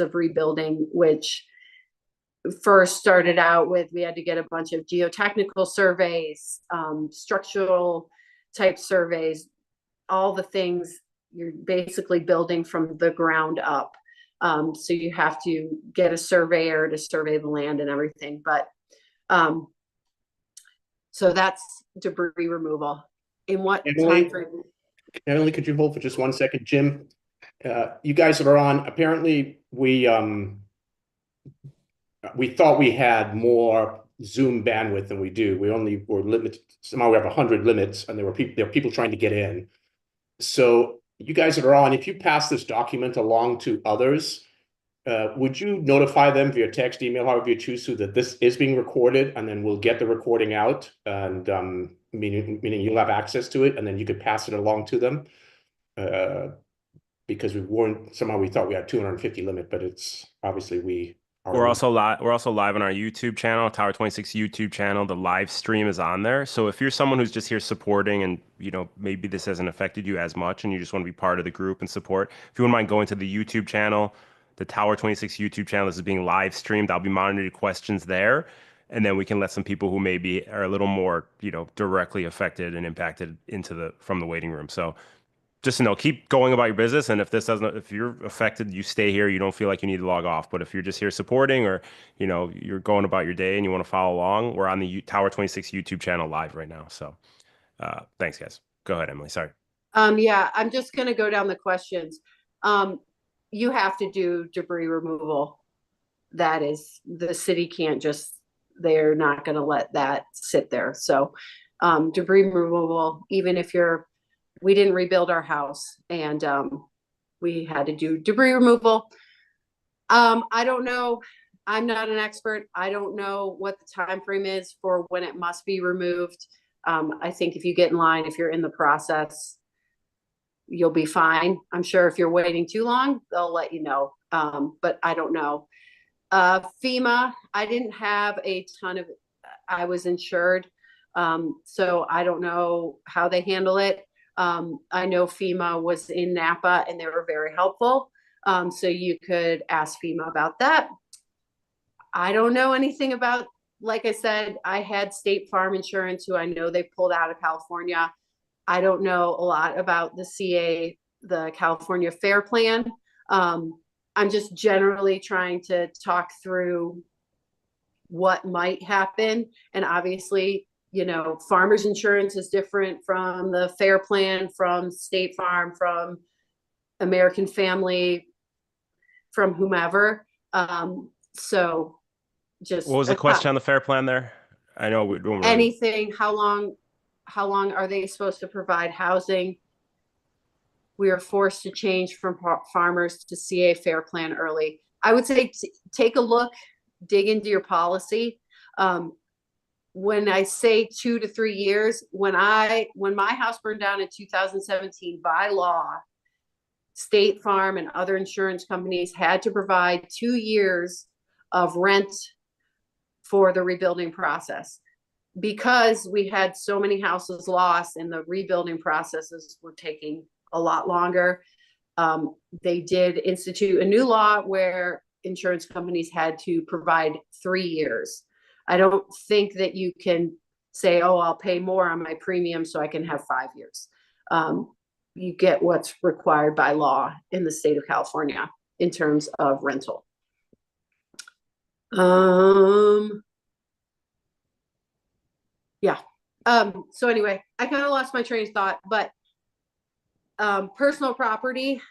of rebuilding, which first started out with, we had to get a bunch of geotechnical surveys, structural type surveys, all the things. You're basically building from the ground up. So you have to get a surveyor to survey the land and everything. But so that's debris removal. In what time frame? Emily, could you hold for just 1 second? Jim, you guys are on. Apparently, we thought we had more Zoom bandwidth than we do. We only were limited. Somehow we have 100 limits, and there are people trying to get in. So you guys that are on, if you pass this document along to others, would you notify them via text, email, however you choose to, that this is being recorded, and then we'll get the recording out, and meaning you'll have access to it, and then you could pass it along to them, because somehow we thought we had 250 limit, but it's obviously we're also live. We're also live on our YouTube channel, Tower 26 YouTube channel. The live stream is on there. So if you're someone who's just here supporting, and maybe this hasn't affected you as much, and you just want to be part of the group and support, if you wouldn't mind going to the YouTube channel, the Tower 26 YouTube channel, this is being live streamed. I'll be monitoring questions there, and then we can let some people who maybe are a little more, directly affected and impacted from the waiting room. So just to know, keep going about your business. And if you're affected, you stay here. You don't feel like you need to log off. But if you're just here supporting, or, you're going about your day and you want to follow along, we're on the Tower 26 YouTube channel live right now. So thanks, guys. Go ahead, Emily. Sorry. Yeah, I'm just going to go down the questions. You have to do debris removal. That is, the city can't they're not going to let that sit there. So debris removal, even if we didn't rebuild our house, and we had to do debris removal. I don't know. I'm not an expert. I don't know what the time frame is for when it must be removed. I think if you get in line, if you're in the process, you'll be fine. I'm sure if you're waiting too long, they'll let you know. But I don't know. FEMA, I didn't have a ton of, I was insured. So I don't know how they handle it. I know FEMA was in Napa and they were very helpful. So you could ask FEMA about that. I don't know anything about, like I said, I had State Farm Insurance, who I know they pulled out of California. I don't know a lot about the California Fair Plan. I'm just generally trying to talk through what might happen. And obviously, farmers insurance is different from the Fair Plan, from State Farm, from American Family, from whomever. So just, what was the question on the Fair Plan there? I know we're doing anything. How long are they supposed to provide housing? We are forced to change from farmers to CA Fair Plan early. I would say take a look, dig into your policy. When I say 2 to 3 years, when my house burned down in 2017, by law, State Farm and other insurance companies had to provide 2 years of rent for the rebuilding process, because we had so many houses lost and the rebuilding processes were taking a lot longer. They did institute a new law where insurance companies had to provide 3 years. I don't think that you can say, oh, I'll pay more on my premium so I can have 5 years. You get what's required by law in the state of California in terms of rental. Yeah. So anyway, I kind of lost my train of thought, but personal property,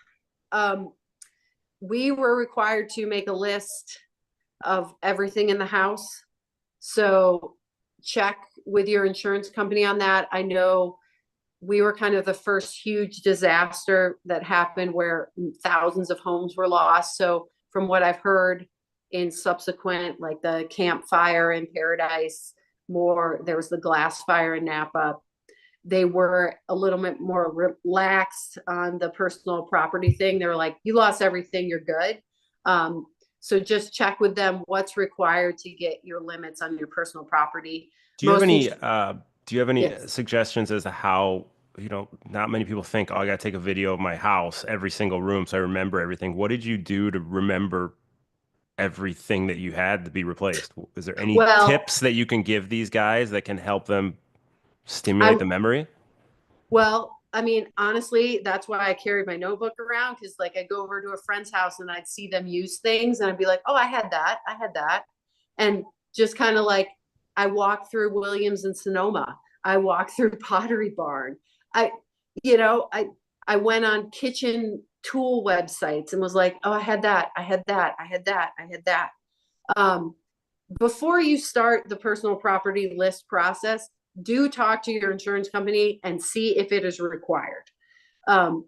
we were required to make a list of everything in the house. So check with your insurance company on that. I know we were kind of the first huge disaster that happened where thousands of homes were lost. So from what I've heard in subsequent, like the Camp Fire in Paradise, there was the Glass Fire in Napa, they were a little bit more relaxed on the personal property thing. They were like, you lost everything, you're good. So just check with them what's required to get your limits on your personal property. Do you have any suggestions as to how you know, not many people think, oh, I got to take a video of my house, every single room, so I remember everything. What did you do to remember everything that you had to be replaced? Is there any Well, tips that you can give these guys that can help them I, stimulate the memory? well, I mean, honestly, that's why I carried my notebook around. Cause like I'd go over to a friend's house and I'd see them use things and I'd be like, oh, I had that. I had that. And just kind of like, I walked through Williams and Sonoma. I walked through Pottery Barn. I, you know, I went on kitchen tool websites and was like, oh, I had that. I had that. I had that. I had that. Um, Before you start the personal property list process, do talk to your insurance company and see if it is required. Um,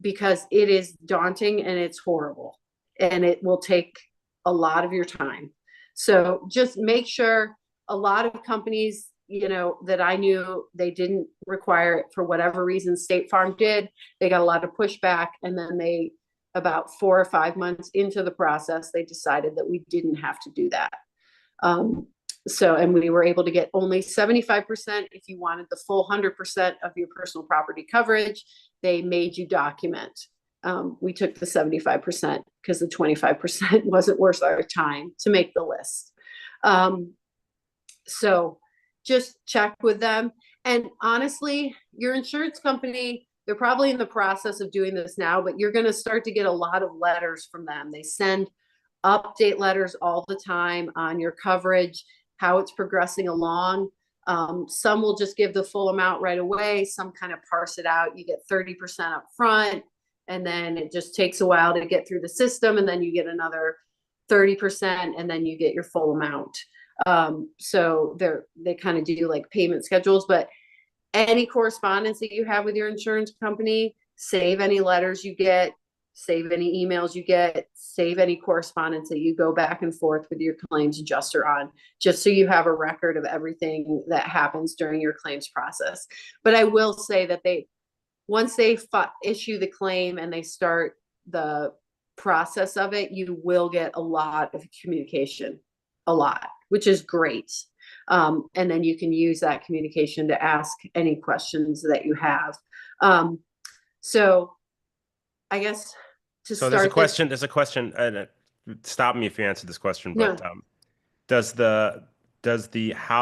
because it is daunting and it's horrible and it will take a lot of your time. So just make sure. A lot of companies, you know, that I knew, they didn't require it for whatever reason. State Farm did. They got a lot of pushback, and then they, about 4 or 5 months into the process, they decided that we didn't have to do that. And we were able to get only 75% if you wanted the full 100% of your personal property coverage. They made you document. We took the 75% because the 25% wasn't worth our time to make the list. So just check with them. And honestly, your insurance company, they're probably in the process of doing this now, but you're going to start to get a lot of letters from them. They send update letters all the time on your coverage, how it's progressing along. Some will just give the full amount right away. Some kind of parse it out. You get 30% up front, and then it just takes a while to get through the system. And then you get another 30%, and then you get your full amount. So they kind of do like payment schedules, but any correspondence that you have with your insurance company, save any letters you get, save any emails you get, save any correspondence that you go back and forth with your claims adjuster on, just so you have a record of everything that happens during your claims process. But I will say that once they issue the claim and they start the process of it, you will get a lot of communication, a lot, which is great. And then you can use that communication to ask any questions that you have. So I guess to So start there's a question, and stop me if you answer this question, No. but does the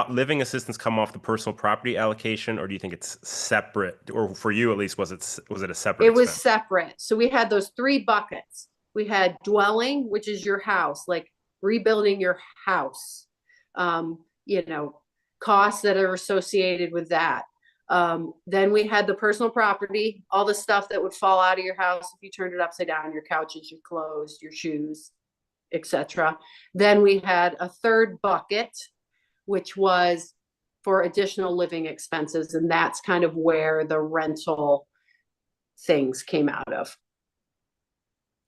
living assistance come off the personal property allocation, or do you think it's separate? Or for you at least, was it a separate It was expense? separate. So we had those 3 buckets. We had dwelling, which is your house, like rebuilding your house, you know, costs that are associated with that. Then we had the personal property, all the stuff that would fall out of your house if you turned it upside down, your couches, your clothes, your shoes, etc. Then we had a 3rd bucket, which was for additional living expenses, and that's kind of where the rental things came out of.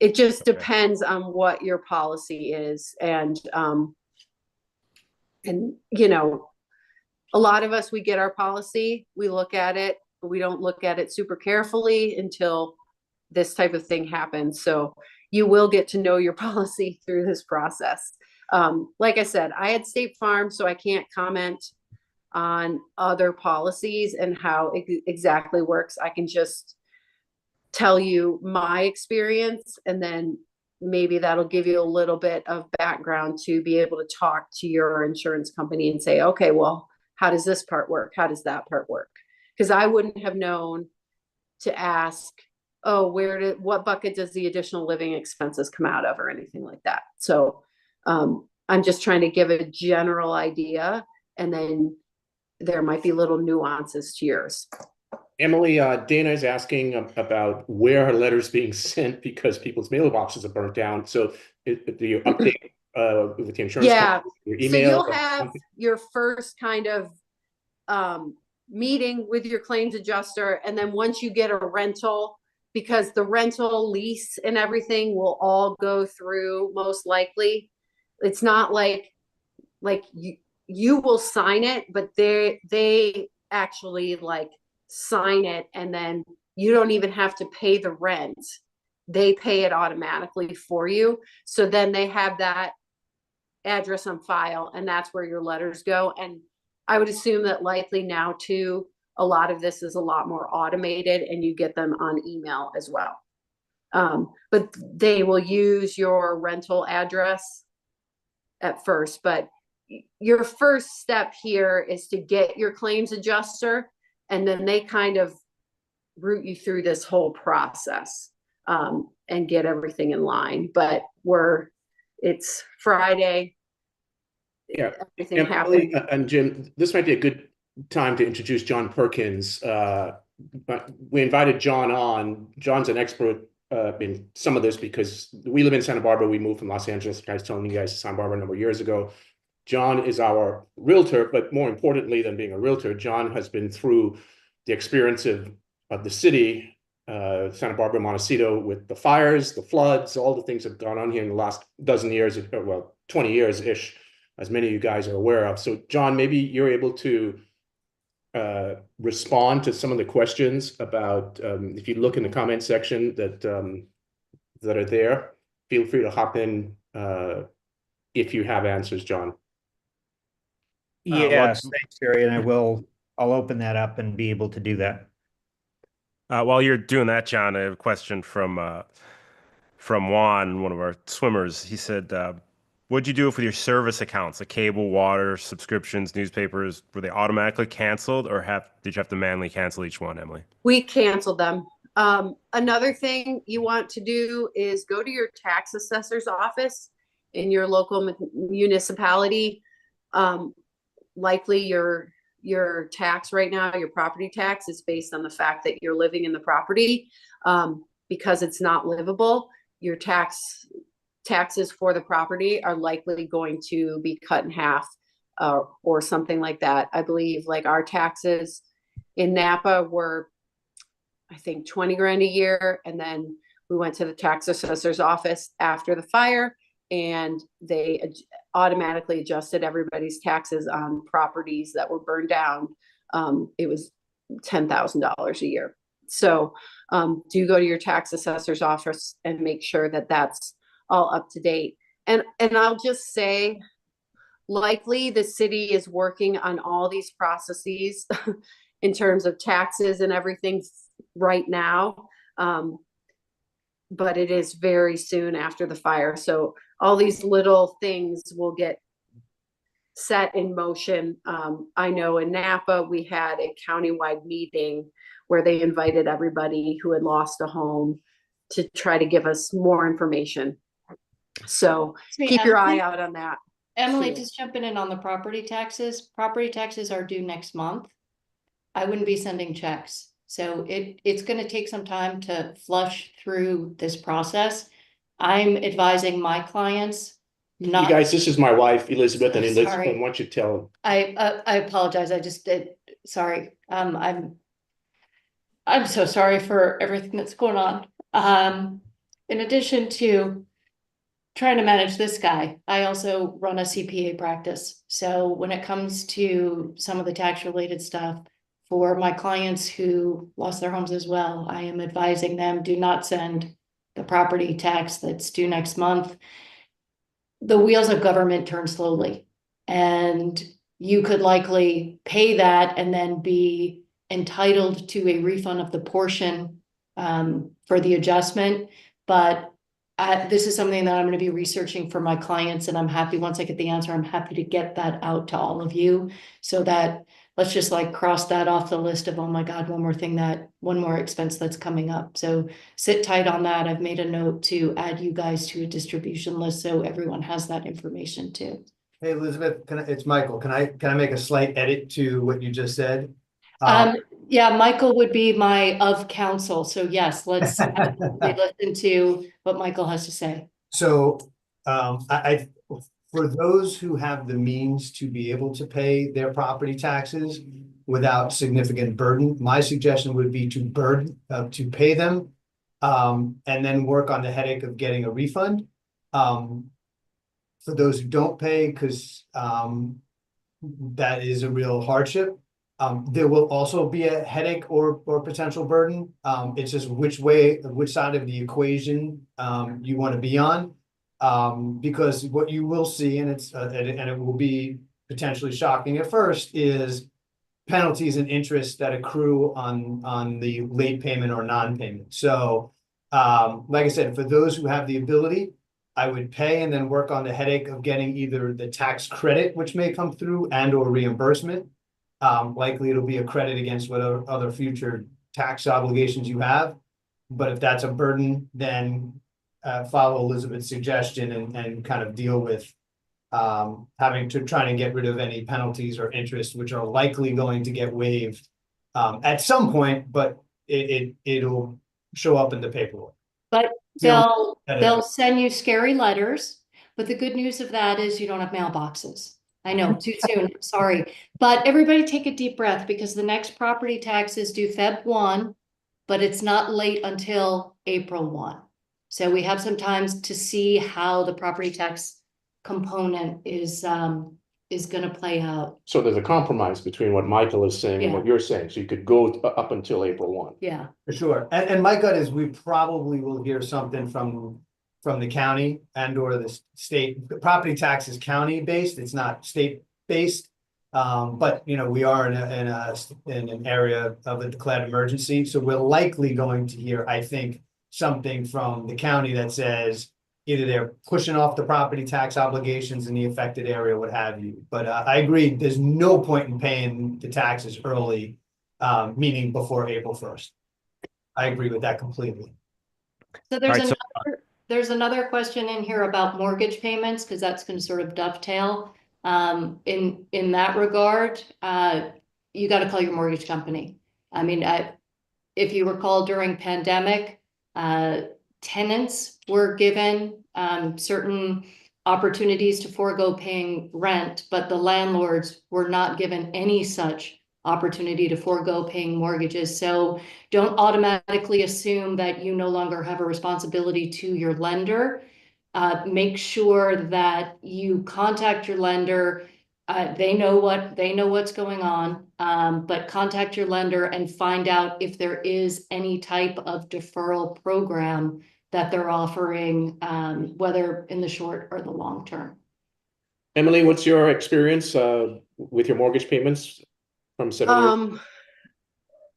It just Okay. depends on what your policy is, and you know, a lot of us, we get our policy, we look at it, but we don't look at it super carefully until this type of thing happens. So you will get to know your policy through this process. Like I said, I had State Farm, so I can't comment on other policies and how it exactly works. I can just tell you my experience, and then maybe that'll give you a little bit of background to be able to talk to your insurance company and say, okay, well, how does this part work? How does that part work? Because I wouldn't have known to ask, oh, what bucket does the additional living expenses come out of, or anything like that. So I'm just trying to give a general idea, and then there might be little nuances to yours. Emily, Dana is asking about where her letter's being sent because people's mailboxes are burnt down. So do you update with the insurance company, your email? So you'll have your first kind of meeting with your claims adjuster, and then once you get a rental, because the rental lease and everything will all go through most likely. It's not like you will sign it, but they actually like sign it, and then you don't even have to pay the rent. They pay it automatically for you. So then they have that address on file, and that's where your letters go. And I would assume that likely now too, a lot of this is a lot more automated and you get them on email as well. But they will use your rental address at first, but your first step here is to get your claims adjuster, and then they kind of route you through this whole process, and get everything in line. But it's Friday. Yeah. Everything And happened. Emily, and Jim, this might be a good time to introduce John Perkins. But we invited John on. John's an expert in some of this because we live in Santa Barbara. We moved from Los Angeles. I was telling you guys to Santa Barbara a number of years ago. John is our realtor, but more importantly than being a realtor, John has been through the experience of the city, Santa Barbara, Montecito, with the fires, the floods, all the things that have gone on here in the last dozen years, well, 20 years-ish, as many of you guys are aware of. So John, maybe you're able to respond to some of the questions about, if you look in the comment section that are there, feel free to hop in if you have answers, John. Yes, thanks, Jerry, and I'll open that up and be able to do that. While you're doing that, John, I have a question from Juan, one of our swimmers. He said, what'd you do with your service accounts, the cable, water, subscriptions, newspapers? Were they automatically canceled, or did you have to manually cancel each one, Emily? We canceled them. Another thing you want to do is go to your tax assessor's office in your local municipality. Likely your tax right now, your property tax, is based on the fact that you're living in the property. Because it's not livable, your taxes for the property are likely going to be cut in half, or something like that. I believe like our taxes in Napa were, I think, 20 grand a year. And then we went to the tax assessor's office after the fire, and they automatically adjusted everybody's taxes on properties that were burned down. It was $10,000 a year. So do go to your tax assessor's office and make sure that that's all up to date. And I'll just say, likely the city is working on all these processes in terms of taxes and everything right now. But it is very soon after the fire. So all these little things will get set in motion. I know in Napa, we had a countywide meeting where they invited everybody who had lost a home to try to give us more information. So keep your eye out on that. Emily, too. just jumping in on the property taxes. Property taxes are due next month. I wouldn't be sending checks. So it's going to take some time to flush through this process. I'm advising my clients not. You guys, this is my wife, Elizabeth, and Elizabeth, Sorry. why don't you tell? I apologize. I just did. Sorry. I'm so sorry for everything that's going on. In addition to trying to manage this guy, I also run a CPA practice. So when it comes to some of the tax related stuff for my clients who lost their homes as well, I am advising them, do not send the property tax that's due next month. The wheels of government turn slowly, and you could likely pay that and then be entitled to a refund of the portion for the adjustment. But this is something that I'm going to be researching for my clients, and I'm happy once I get the answer, I'm happy to get that out to all of you, so that let's just like cross that off the list of, oh my God, one more expense that's coming up. So sit tight on that. I've made a note to add you guys to a distribution list so everyone has that information too. Hey, Elizabeth, it's Michael. Can I make a slight edit to what you just said? Yeah, Michael would be my of counsel. So yes, let's listen to what Michael has to say. So I for those who have the means to be able to pay their property taxes without significant burden, my suggestion would be to pay them and then work on the headache of getting a refund. For those who don't pay, because that is a real hardship. There will also be a headache or potential burden. It's just which side of the equation you want to be on. Because what you will see, and it will be potentially shocking at first, is penalties and interest that accrue on the late payment or non-payment. So, like I said, for those who have the ability, I would pay and then work on the headache of getting either the tax credit, which may come through, and or reimbursement. Likely it'll be a credit against whatever other future tax obligations you have. But if that's a burden, then follow Elizabeth's suggestion and kind of deal with having to try to get rid of any penalties or interest, which are likely going to get waived at some point, but it'll show up in the paperwork. But Yeah. they'll send you scary letters, but the good news of that is you don't have mailboxes. I know, too soon, sorry. But everybody take a deep breath because the next property tax is due Feb 1, but it's not late until April 1. So we have some time to see how the property tax component is gonna play out. So there's a compromise between what Michael is saying and what you're saying. So you could go up until April 1. Yeah, For sure. And my gut is we probably will hear something from the county and or the state. The property tax is county based, it's not state based. But you know, we are in an area of a declared emergency. So we're likely going to hear, I think, something from the county that says either they're pushing off the property tax obligations in the affected area, what have you. But I agree, there's no point in paying the taxes early, meaning before April 1st. I agree with that completely. so there's another question in here about mortgage payments, because that's gonna sort of dovetail. In that regard, you gotta call your mortgage company. I mean, if you recall during pandemic, tenants were given certain opportunities to forego paying rent, but the landlords were not given any such opportunity to forego paying mortgages. So don't automatically assume that you no longer have a responsibility to your lender. Make sure that you contact your lender. They know what's going on, but contact your lender and find out if there is any type of deferral program that they're offering, whether in the short or the long term. Emily, what's your experience with your mortgage payments from 7 years?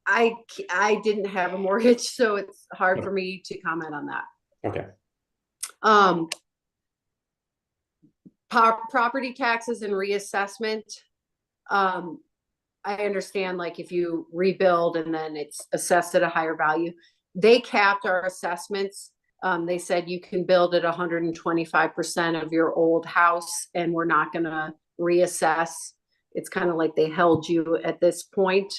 I didn't have a mortgage, so it's hard for me to comment on that. Okay. Property taxes and reassessment. I understand, like, if you rebuild and then it's assessed at a higher value, they capped our assessments. They said you can build at 125% of your old house and we're not gonna reassess. It's kind of like they held you at this point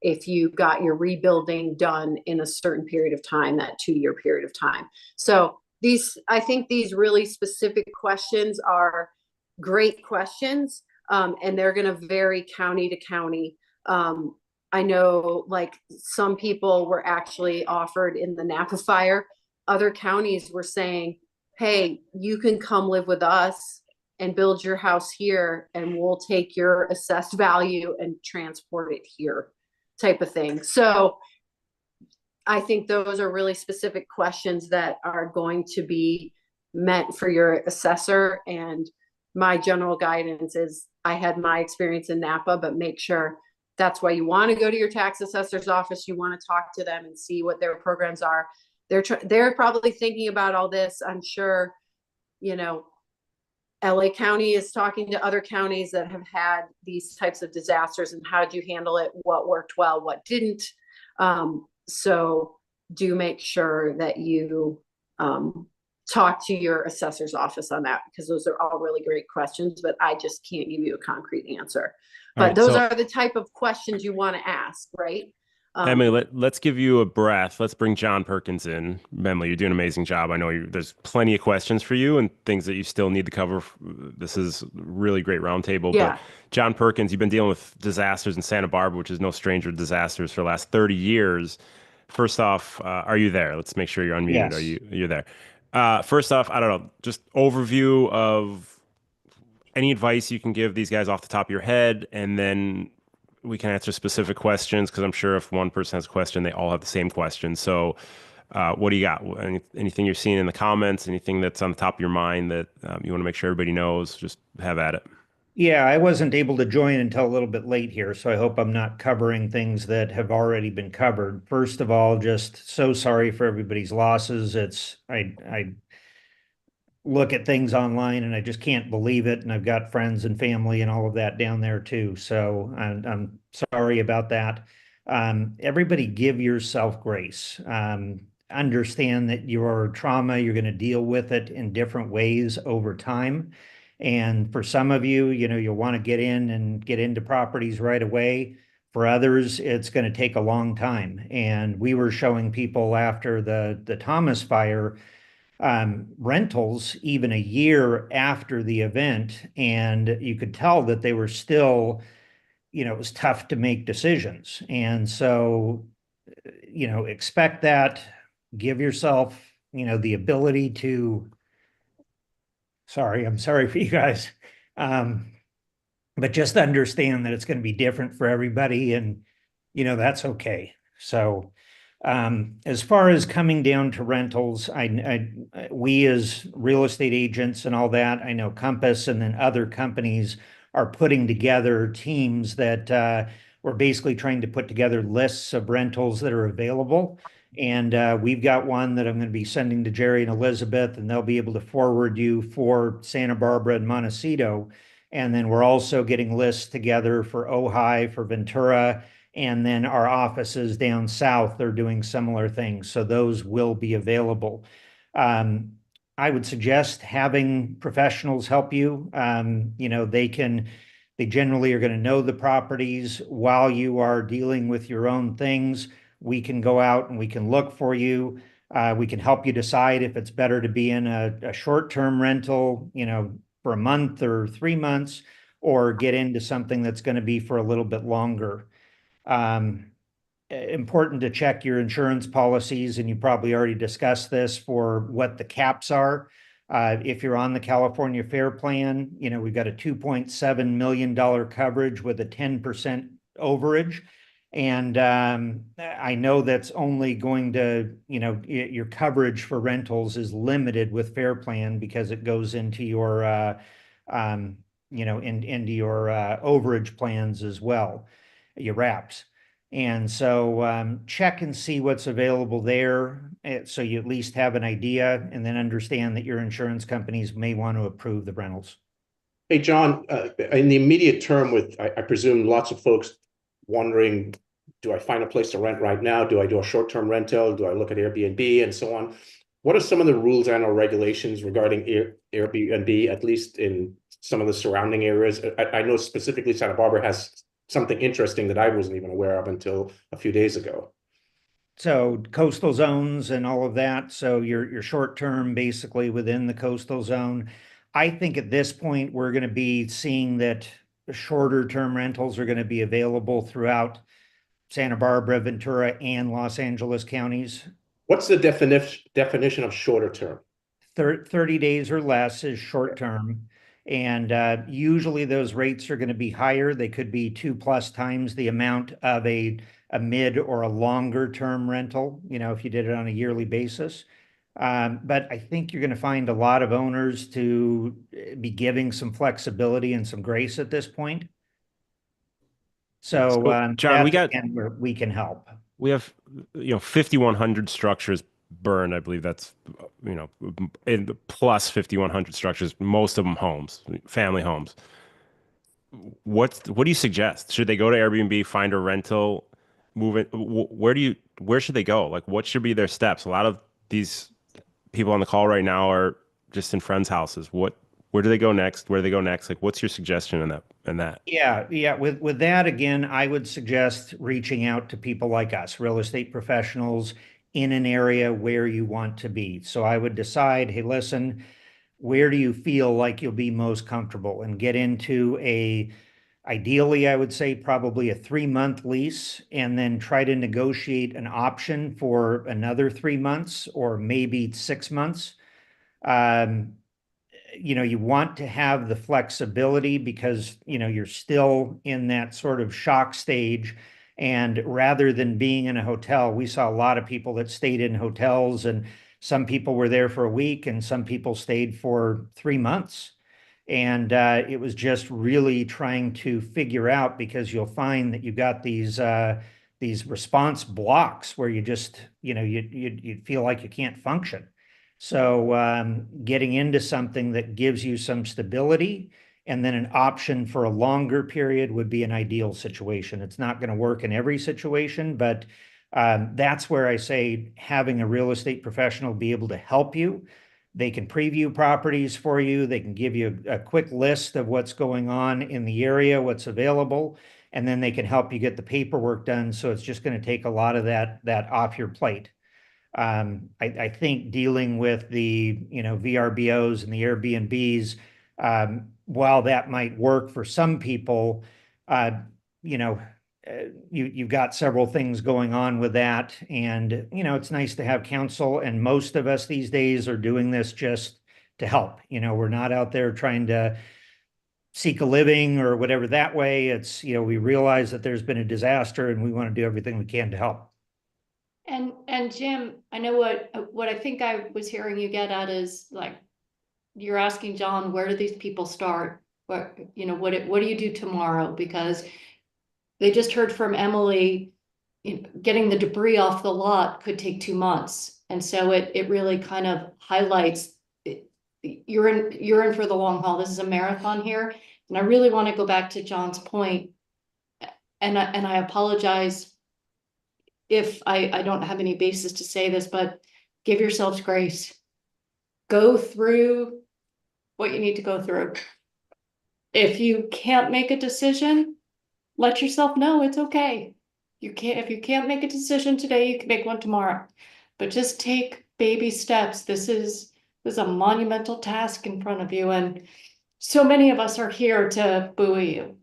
if you got your rebuilding done in a certain period of time, that 2-year period of time. So I think these really specific questions are great questions, and they're going to vary county to county. I know, like, some people were actually offered in the Napa fire. Other counties were saying, hey, you can come live with us and build your house here, and we'll take your assessed value and transport it here, type of thing. So I think those are really specific questions that are going to be meant for your assessor. And my general guidance is, I had my experience in Napa, but make sure that's why you want to go to your tax assessor's office. You want to talk to them and see what their programs are. They're probably thinking about all this. I'm sure, you know, LA County is talking to other counties that have had these types of disasters and how did you handle it? What worked well, what didn't? So do make sure that you talk to your assessor's office on that, because those are all really great questions, but I just can't give you a concrete answer. But those are the type of questions you want to ask, right? Emily, let's give you a breath. Let's bring John Perkins in. Emily, you're doing an amazing job. I know there's plenty of questions for you and things that you still need to cover. This is a really great roundtable. Yeah. But John Perkins, you've been dealing with disasters in Santa Barbara, which is no stranger to disasters, for the last 30 years. First off, are you there? Let's make sure you're unmuted. Yes. You're there? First off, I don't know, just overview of any advice you can give these guys off the top of your head, and then we can answer specific questions, because I'm sure if one person has a question, they all have the same question. So what do you got? Anything you're seeing in the comments, anything that's on the top of your mind that you want to make sure everybody knows, just have at it. Yeah, I wasn't able to join until a little bit late here, so I hope I'm not covering things that have already been covered. First of all, just so sorry for everybody's losses. I look at things online and I just can't believe it. And I've got friends and family and all of that down there too. So I'm sorry about that. Everybody give yourself grace. Understand that your trauma, you're going to deal with it in different ways over time. And for some of you, you'll want to get in and get into properties right away. For others, it's going to take a long time. And we were showing people after the Thomas fire rentals even a year after the event, and you could tell that they were still, it was tough to make decisions. And so, expect that, give yourself, the ability to, I'm sorry for you guys. But just understand that it's going to be different for everybody, and, that's okay. So, as far as coming down to rentals, we as real estate agents and all that, I know Compass and then other companies are putting together teams that we're basically trying to put together lists of rentals that are available. And we've got one that I'm going to be sending to Jerry and Elizabeth, and they'll be able to forward you for Santa Barbara and Montecito. And then we're also getting lists together for Ojai, for Ventura, and then our offices down south are doing similar things. So those will be available. I would suggest having professionals help you. They generally are going to know the properties while you are dealing with your own things. We can go out and we can look for you. We can help you decide if it's better to be in a short-term rental, for a month or 3 months, or get into something that's going to be for a little bit longer. Important to check your insurance policies, and you probably already discussed this, for what the caps are. If you're on the California Fair Plan, we've got a $2.7 million coverage with a 10% overage. And I know that's only going to, your coverage for rentals is limited with Fair Plan because it goes into your, into your overage plans as well, your wraps. And so check and see what's available there, so you at least have an idea, and then understand that your insurance companies may want to approve the rentals. Hey, John, in the immediate term, I presume lots of folks wondering, do I find a place to rent right now? Do I do a short-term rental? Do I look at Airbnb and so on? What are some of the rules and or regulations regarding Airbnb, at least in some of the surrounding areas? I know specifically Santa Barbara has something interesting that I wasn't even aware of until a few days ago. So coastal zones and all of that. So your short term basically within the coastal zone. I think at this point we're going to be seeing that shorter term rentals are going to be available throughout Santa Barbara, Ventura, and Los Angeles counties. What's the definition of shorter term? 30 days or less is short term. And usually those rates are going to be higher. They could be 2+ times the amount of a mid or a longer term rental, if you did it on a yearly basis. But I think you're going to find a lot of owners to be giving some flexibility and some grace at this point. So John, where we can help. We have 5,100 structures burned. I believe that's in plus 5,100 structures, most of them homes, family homes. What do you suggest? Should they go to Airbnb, find a rental, move it? Where should they go? Like, what should be their steps? A lot of these people on the call right now are just in friends' houses. Where do they go next? Where do they go next? Like, what's your suggestion in that? Yeah. With that, again, I would suggest reaching out to people like us, real estate professionals, in an area where you want to be. So I would decide, hey, listen, where do you feel like you'll be most comfortable, and get into ideally, I would say probably a 3-month lease, and then try to negotiate an option for another 3 months or maybe 6 months. You want to have the flexibility because, you're still in that sort of shock stage. And rather than being in a hotel, we saw a lot of people that stayed in hotels, and some people were there for a week and some people stayed for 3 months. And it was just really trying to figure out, because you'll find that you got these response blocks where you just, you feel like you can't function. So getting into something that gives you some stability and then an option for a longer period would be an ideal situation. It's not going to work in every situation, but that's where I say having a real estate professional be able to help you. They can preview properties for you. They can give you a quick list of what's going on in the area, what's available, and then they can help you get the paperwork done. So it's just going to take a lot of that off your plate. I think dealing with the VRBOs and the Airbnbs, while that might work for some people, you've got several things going on with that, and it's nice to have counsel. And most of us these days are doing this just to help. We're not out there trying to seek a living or whatever that way. It's we realize that there's been a disaster and we want to do everything we can to help. And Jim, I know what I think I was hearing you get at is like, you're asking John, where do these people start? What do you do tomorrow? Because they just heard from Emily, getting the debris off the lot could take 2 months. And so it really kind of highlights you're in for the long haul. This is a marathon here. And I really want to go back to John's point. And I apologize if I don't have any basis to say this, but give yourselves grace. Go through what you need to go through. If you can't make a decision, let yourself know it's okay. If you can't make a decision today, you can make one tomorrow. But just take baby steps. This is a monumental task in front of you, and so many of us are here to buoy you.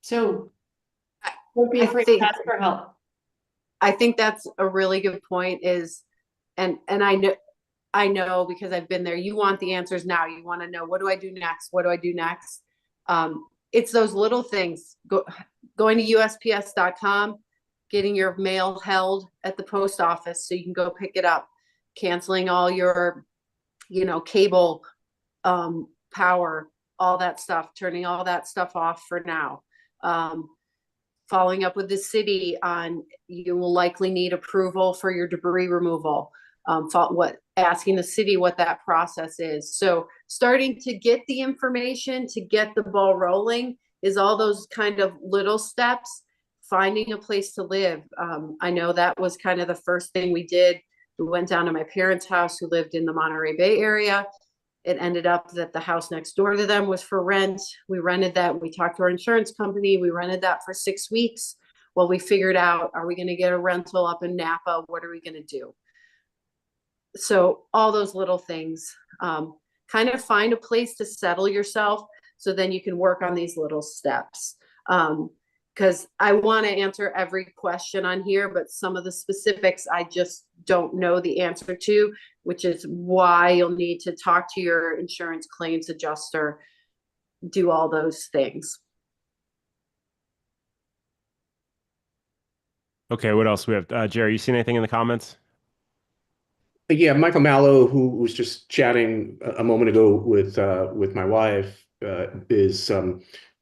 So don't be afraid to ask for help. I think that's a really good point and I know because I've been there, you want the answers now. You want to know, what do I do next? What do I do next? It's those little things, going to USPS.com, getting your mail held at the post office so you can go pick it up, canceling all your, cable, power, all that stuff, turning all that stuff off for now. Following up with the city on, you will likely need approval for your debris removal. Asking the city what that process is. So starting to get the information to get the ball rolling is all those kind of little steps. Finding a place to live. I know that was kind of the first thing we did. We went down to my parents' house who lived in the Monterey Bay area. It ended up that the house next door to them was for rent. We rented that. We talked to our insurance company. We rented that for 6 weeks. Well, we figured out, are we going to get a rental up in Napa? What are we going to do? So all those little things, kind of find a place to settle yourself so then you can work on these little steps. Because I want to answer every question on here, but some of the specifics I just don't know the answer to, which is why you'll need to talk to your insurance claims adjuster, do all those things. Okay, what else we have? Jerry, you seen anything in the comments? Yeah, Michael Mallow, who was just chatting a moment ago with my wife, is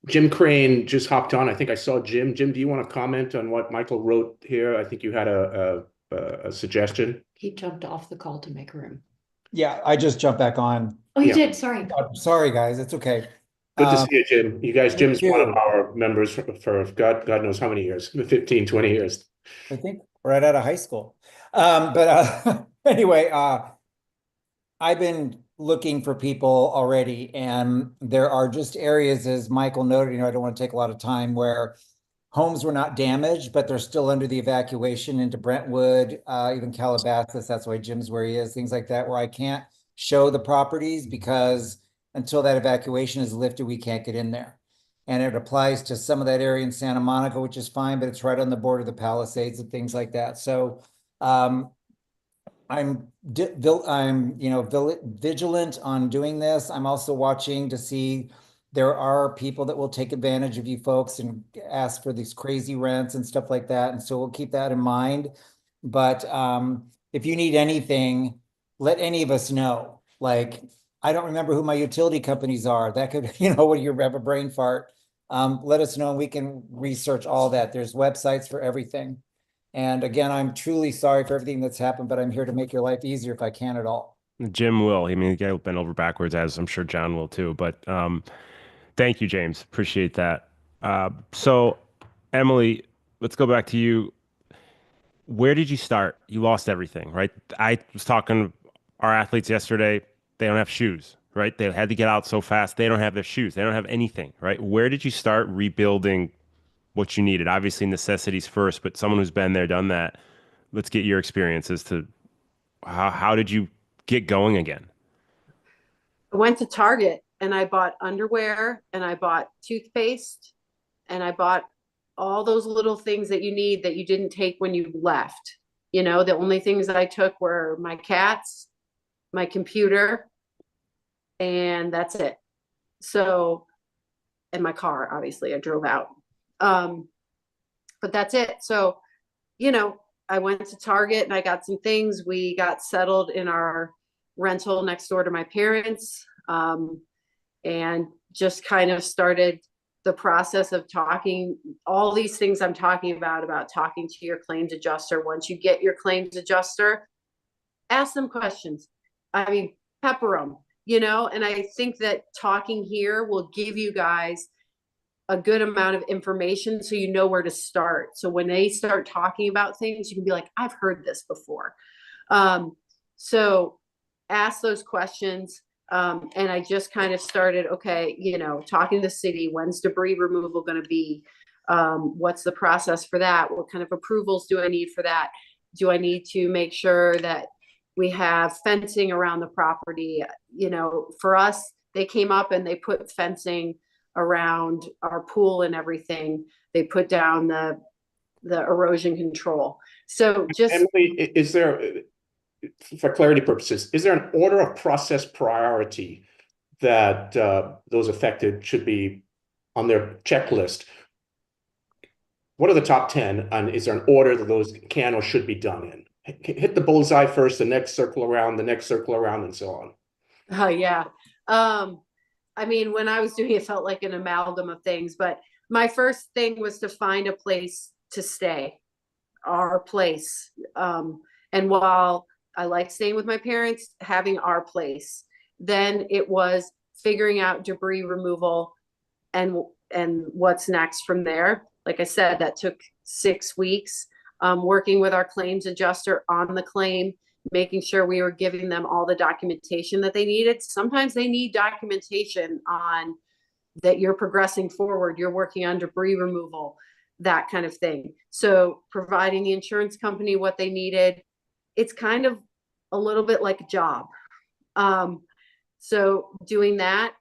Jim Crane just hopped on. I think I saw Jim. Jim, do you want to comment on what Michael wrote here? I think you had a suggestion. He jumped off the call to make room. Yeah, I just jumped back on. Oh, you Yeah. did. Sorry. Sorry, guys. It's okay. Good to see you, Jim. You guys, Jim's thank one of you. our members for God knows how many years, 15, 20 years. I think right out of high school. Anyway, I've been looking for people already, and there are just areas, as Michael noted, I don't want to take a lot of time, where homes were not damaged, but they're still under the evacuation into Brentwood, even Calabasas. That's why Jim's where he is, things like that, where I can't show the properties because until that evacuation is lifted, we can't get in there. And it applies to some of that area in Santa Monica, which is fine, but it's right on the border of the Palisades and things like that. So I'm vigilant on doing this. I'm also watching to see there are people that will take advantage of you folks and ask for these crazy rents and stuff like that. And so we'll keep that in mind. But if you need anything, let any of us know. Like, I don't remember who my utility companies are. That could, when you have a brain fart, let us know and we can research all that. There's websites for everything. And again, I'm truly sorry for everything that's happened, but I'm here to make your life easier if I can at all. Jim will. I mean, the guy will bend over backwards, as I'm sure John will too. But thank you, James. Appreciate that. So, Emily, let's go back to you. Where did you start? You lost everything, right? I was talking to our athletes yesterday. They don't have shoes, right? They had to get out so fast. They don't have their shoes. They don't have anything, right? Where did you start rebuilding what you needed? Obviously, necessities first, but someone who's been there, done that. Let's get your experience as to how did you get going again? I went to Target and I bought underwear and I bought toothpaste and I bought all those little things that you need that you didn't take when you left. The only things that I took were my cats, my computer, and that's it. So, and my car, obviously, I drove out. But that's it. So, I went to Target and I got some things. We got settled in our rental next door to my parents, and just kind of started the process of talking all these things I'm talking about talking to your claims adjuster. Once you get your claims adjuster, ask them questions. I mean, pepper them, and I think that talking here will give you guys a good amount of information so you know where to start. So when they start talking about things, you can be like, I've heard this before. So ask those questions. And I just kind of started, okay, talking to the city, when's debris removal going to be? What's the process for that? What kind of approvals do I need for that? Do I need to make sure that we have fencing around the property? For us, they came up and they put fencing around our pool and everything. They put down the erosion control. So just Emily, is there, for clarity purposes, is there an order of process priority that those affected should be on their checklist? What are the top 10, and is there an order that those can or should be done in? Hit the bullseye first, the next circle around, the next circle around, and so on. Oh, yeah. I mean, when I was doing it, felt like an amalgam of things, but my first thing was to find a place to stay, our place. And while I like staying with my parents, having our place, then it was figuring out debris removal and what's next from there. Like I said, that took 6 weeks, working with our claims adjuster on the claim, making sure we were giving them all the documentation that they needed. Sometimes they need documentation on that you're progressing forward, you're working on debris removal, that kind of thing. So providing the insurance company what they needed, it's kind of a little bit like a job. So doing that,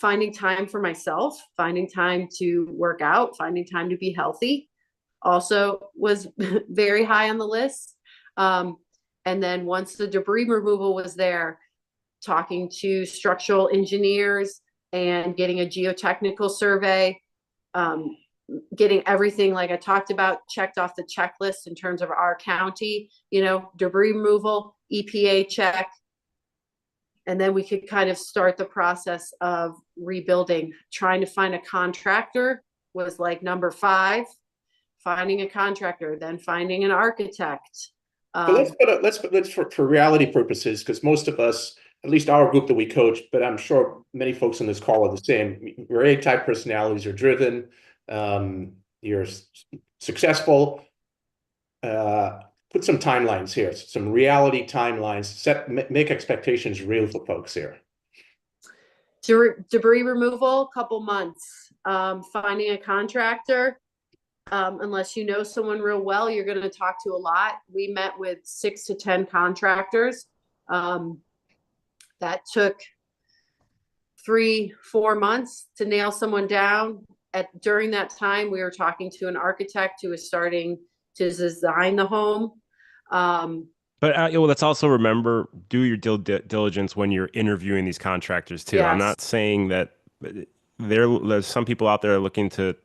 finding time for myself, finding time to work out, finding time to be healthy also was very high on the list. And then once the debris removal was there, talking to structural engineers and getting a geotechnical survey, getting everything like I talked about checked off the checklist in terms of our county, debris removal, EPA check. And then we could kind of start the process of rebuilding. Trying to find a contractor was like number 5, finding a contractor, then finding an architect. So let's for reality purposes, because most of us, at least our group that we coach, but I'm sure many folks on this call are the same. You're A-type personalities, you're driven, you're successful. Put some timelines here, some reality timelines, make expectations real for folks here. Debris removal, couple months. Finding a contractor, unless you know someone real well, you're going to talk to a lot. We met with 6 to 10 contractors. That took 3-4 months to nail someone down. During that time, we were talking to an architect who was starting to design the home. But let's also remember, do your diligence when you're interviewing these contractors too. Yes. I'm not saying that there's some people out there looking to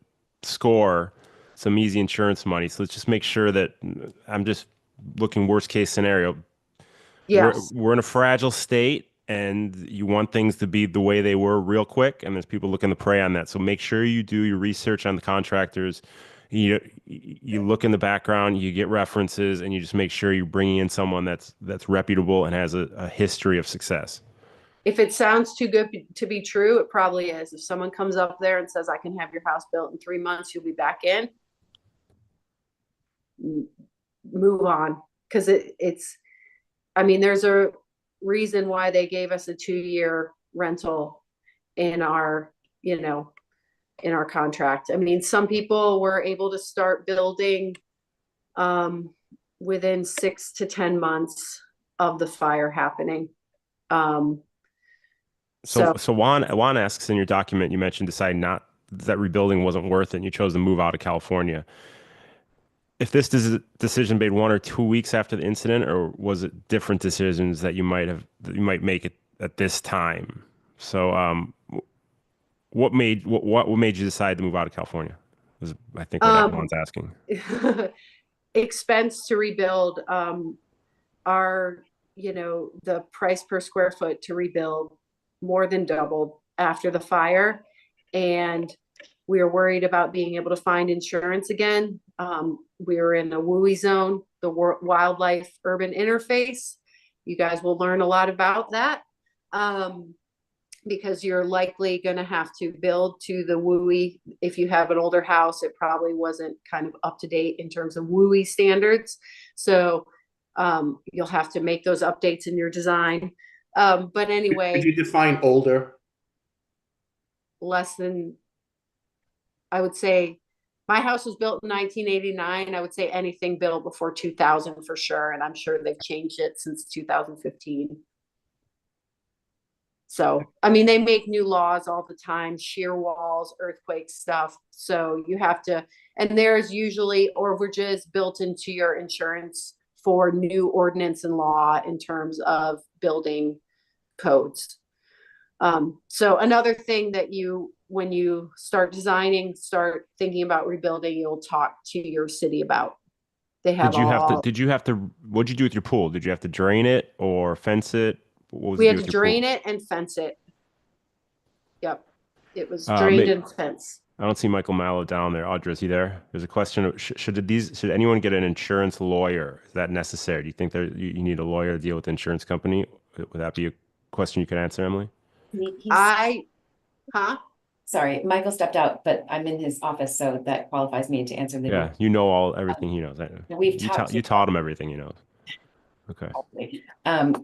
score some easy insurance money. So let's just make sure that I'm just looking worst case scenario. Yes. We're in a fragile state. and you want things to be the way they were real quick, and there's people looking to prey on that. So make sure you do your research on the contractors. You look in the background, you get references, and you just make sure you're bringing in someone that's reputable and has a history of success. If it sounds too good to be true, it probably is. If someone comes up there and says, I can have your house built in 3 months, you'll be back in, move on. Because I mean, there's a reason why they gave us a 2-year rental in our, in our contract. I mean, some people were able to start building within 6 to 10 months of the fire happening. So Juan asks, in your document, you mentioned that rebuilding wasn't worth it and you chose to move out of California. If this decision made 1 or 2 weeks after the incident, or was it different decisions that you might make it at this time? So what made you decide to move out of California? Is, I think, what Juan's asking. Expense to rebuild, the price per square foot to rebuild more than doubled after the fire, and we were worried about being able to find insurance again. We were in a WUI zone, the wildlife urban interface. You guys will learn a lot about that, because you're likely going to have to build to the WUI. If you have an older house, it probably wasn't kind of up to date in terms of WUI standards. So you'll have to make those updates in your design. But anyway, could you define older? Less than, I would say, my house was built in 1989. I would say anything built before 2000 for sure. And I'm sure they've changed it since 2015. So, I mean, they make new laws all the time, shear walls, earthquake stuff. So you have to, and there's usually overages built into your insurance for new ordinance and law in terms of building codes. So another thing that when you start designing, start thinking about rebuilding, you'll talk to your city about. They have What'd you do with your pool? Did you have to drain it or fence it? We had to drain it and fence it. Yep. It was drained and fenced. I don't see Michael Mallow down there. Audra, is he there? There's a question of, should anyone get an insurance lawyer? Is that necessary? Do you think you need a lawyer to deal with the insurance company? Would that be a question you could answer, Emily? Sorry, Michael stepped out, but I'm in his office, so that qualifies me to answer the. Yeah, you know everything he knows. You taught him everything he knows. Okay.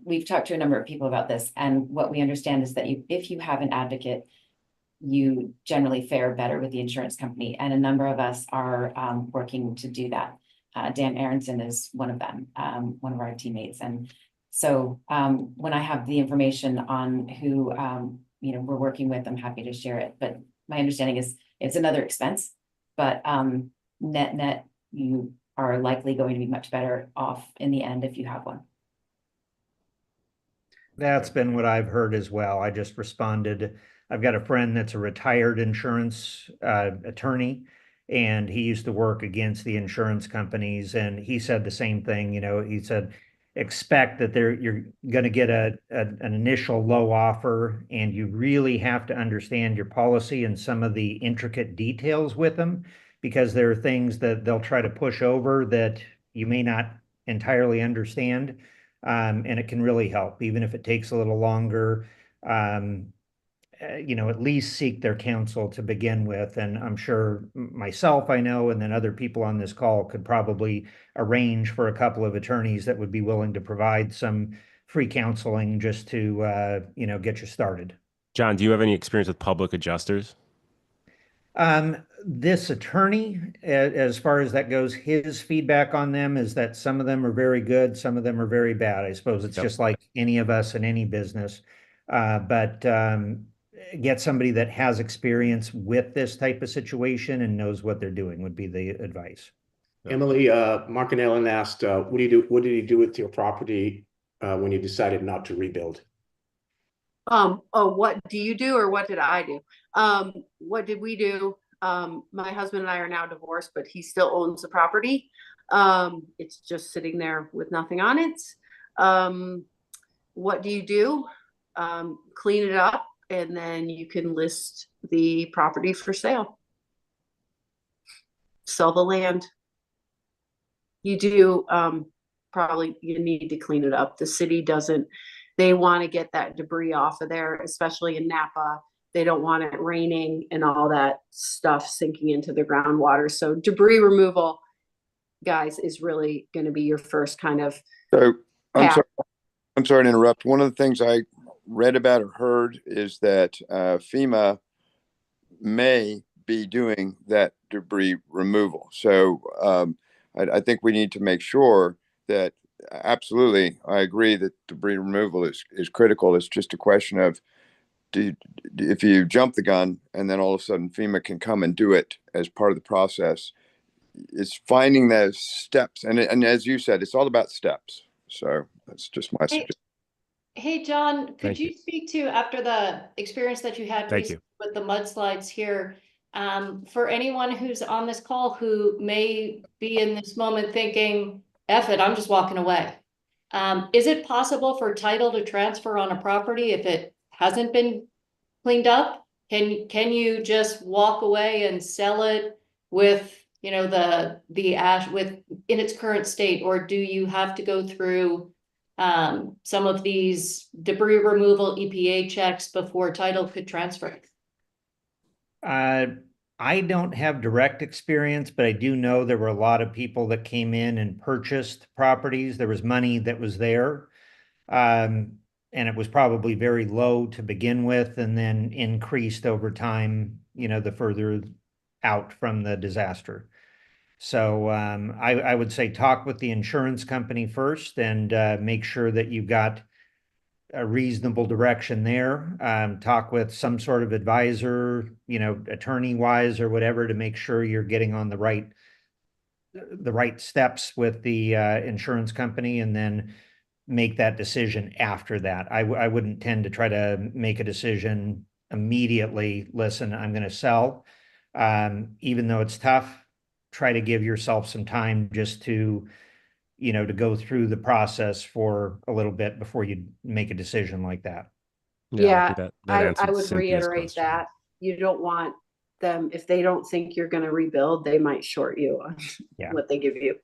We've talked to a number of people about this, and what we understand is that if you have an advocate, you generally fare better with the insurance company, and a number of us are working to do that. Dan Aronson is one of them, one of our teammates, and so when I have the information on who we're working with, I'm happy to share it. But my understanding is it's another expense, but net you are likely going to be much better off in the end if you have one. That's been what I've heard as well. I just responded. I've got a friend that's a retired insurance attorney, and he used to work against the insurance companies, and he said the same thing. He said, expect that you're going to get an initial low offer, and you really have to understand your policy and some of the intricate details with them, because there are things that they'll try to push over that you may not entirely understand. And it can really help, even if it takes a little longer. At least seek their counsel to begin with. And I'm sure myself, I know, and then other people on this call could probably arrange for a couple of attorneys that would be willing to provide some free counseling just to, get you started. John, do you have any experience with public adjusters? This attorney, as far as that goes, his feedback on them is that some of them are very good, some of them are very bad. I suppose it's just like any of us in any business. But get somebody that has experience with this type of situation and knows what they're doing would be the advice. Emily, Mark and Ellen asked, what did you do with your property when you decided not to rebuild? What do you do, or what did I do? What did we do? My husband and I are now divorced, but he still owns the property. It's just sitting there with nothing on it. What do you do? clean it up, and then you can list the property for sale. Sell the land. You do, probably you need to clean it up. The city doesn't, they want to get that debris off of there, especially in Napa. They don't want it raining and all that stuff sinking into the groundwater. So debris removal, guys, is really going to be your first kind of. So path. I'm sorry to interrupt. One of the things I read about or heard is that FEMA may be doing that debris removal. So I think we need to make sure that absolutely, I agree that debris removal is critical. It's just a question of if you jump the gun and then all of a sudden FEMA can come and do it as part of the process, it's finding those steps. And as you said, it's all about steps. So that's just my suggestion. Hey, John, could Thank you you. speak to, after the experience that you had Thank you. with the mudslides here, for anyone who's on this call who may be in this moment thinking, F it, I'm just walking away. Is it possible for title to transfer on a property if it hasn't been cleaned up? Can you just walk away and sell it with, you know, the ash in its current state, or do you have to go through some of these debris removal EPA checks before title could transfer? I don't have direct experience, but I do know there were a lot of people that came in and purchased properties. There was money that was there. And it was probably very low to begin with and then increased over time, you know, the further out from the disaster. So I would say talk with the insurance company first and make sure that you've got a reasonable direction there. Talk with some sort of advisor, you know, attorney wise or whatever, to make sure you're getting on the right steps with the insurance company, and then make that decision after that. I wouldn't tend to try to make a decision immediately. Listen, I'm going to sell. Even though it's tough, try to give yourself some time just to, you know, to go through the process for a little bit before you make a decision like that. Yeah, I think that I answered would Cynthia's reiterate question. that. You don't want them, if they don't think you're going to rebuild, they might short you on Yeah. what they give you.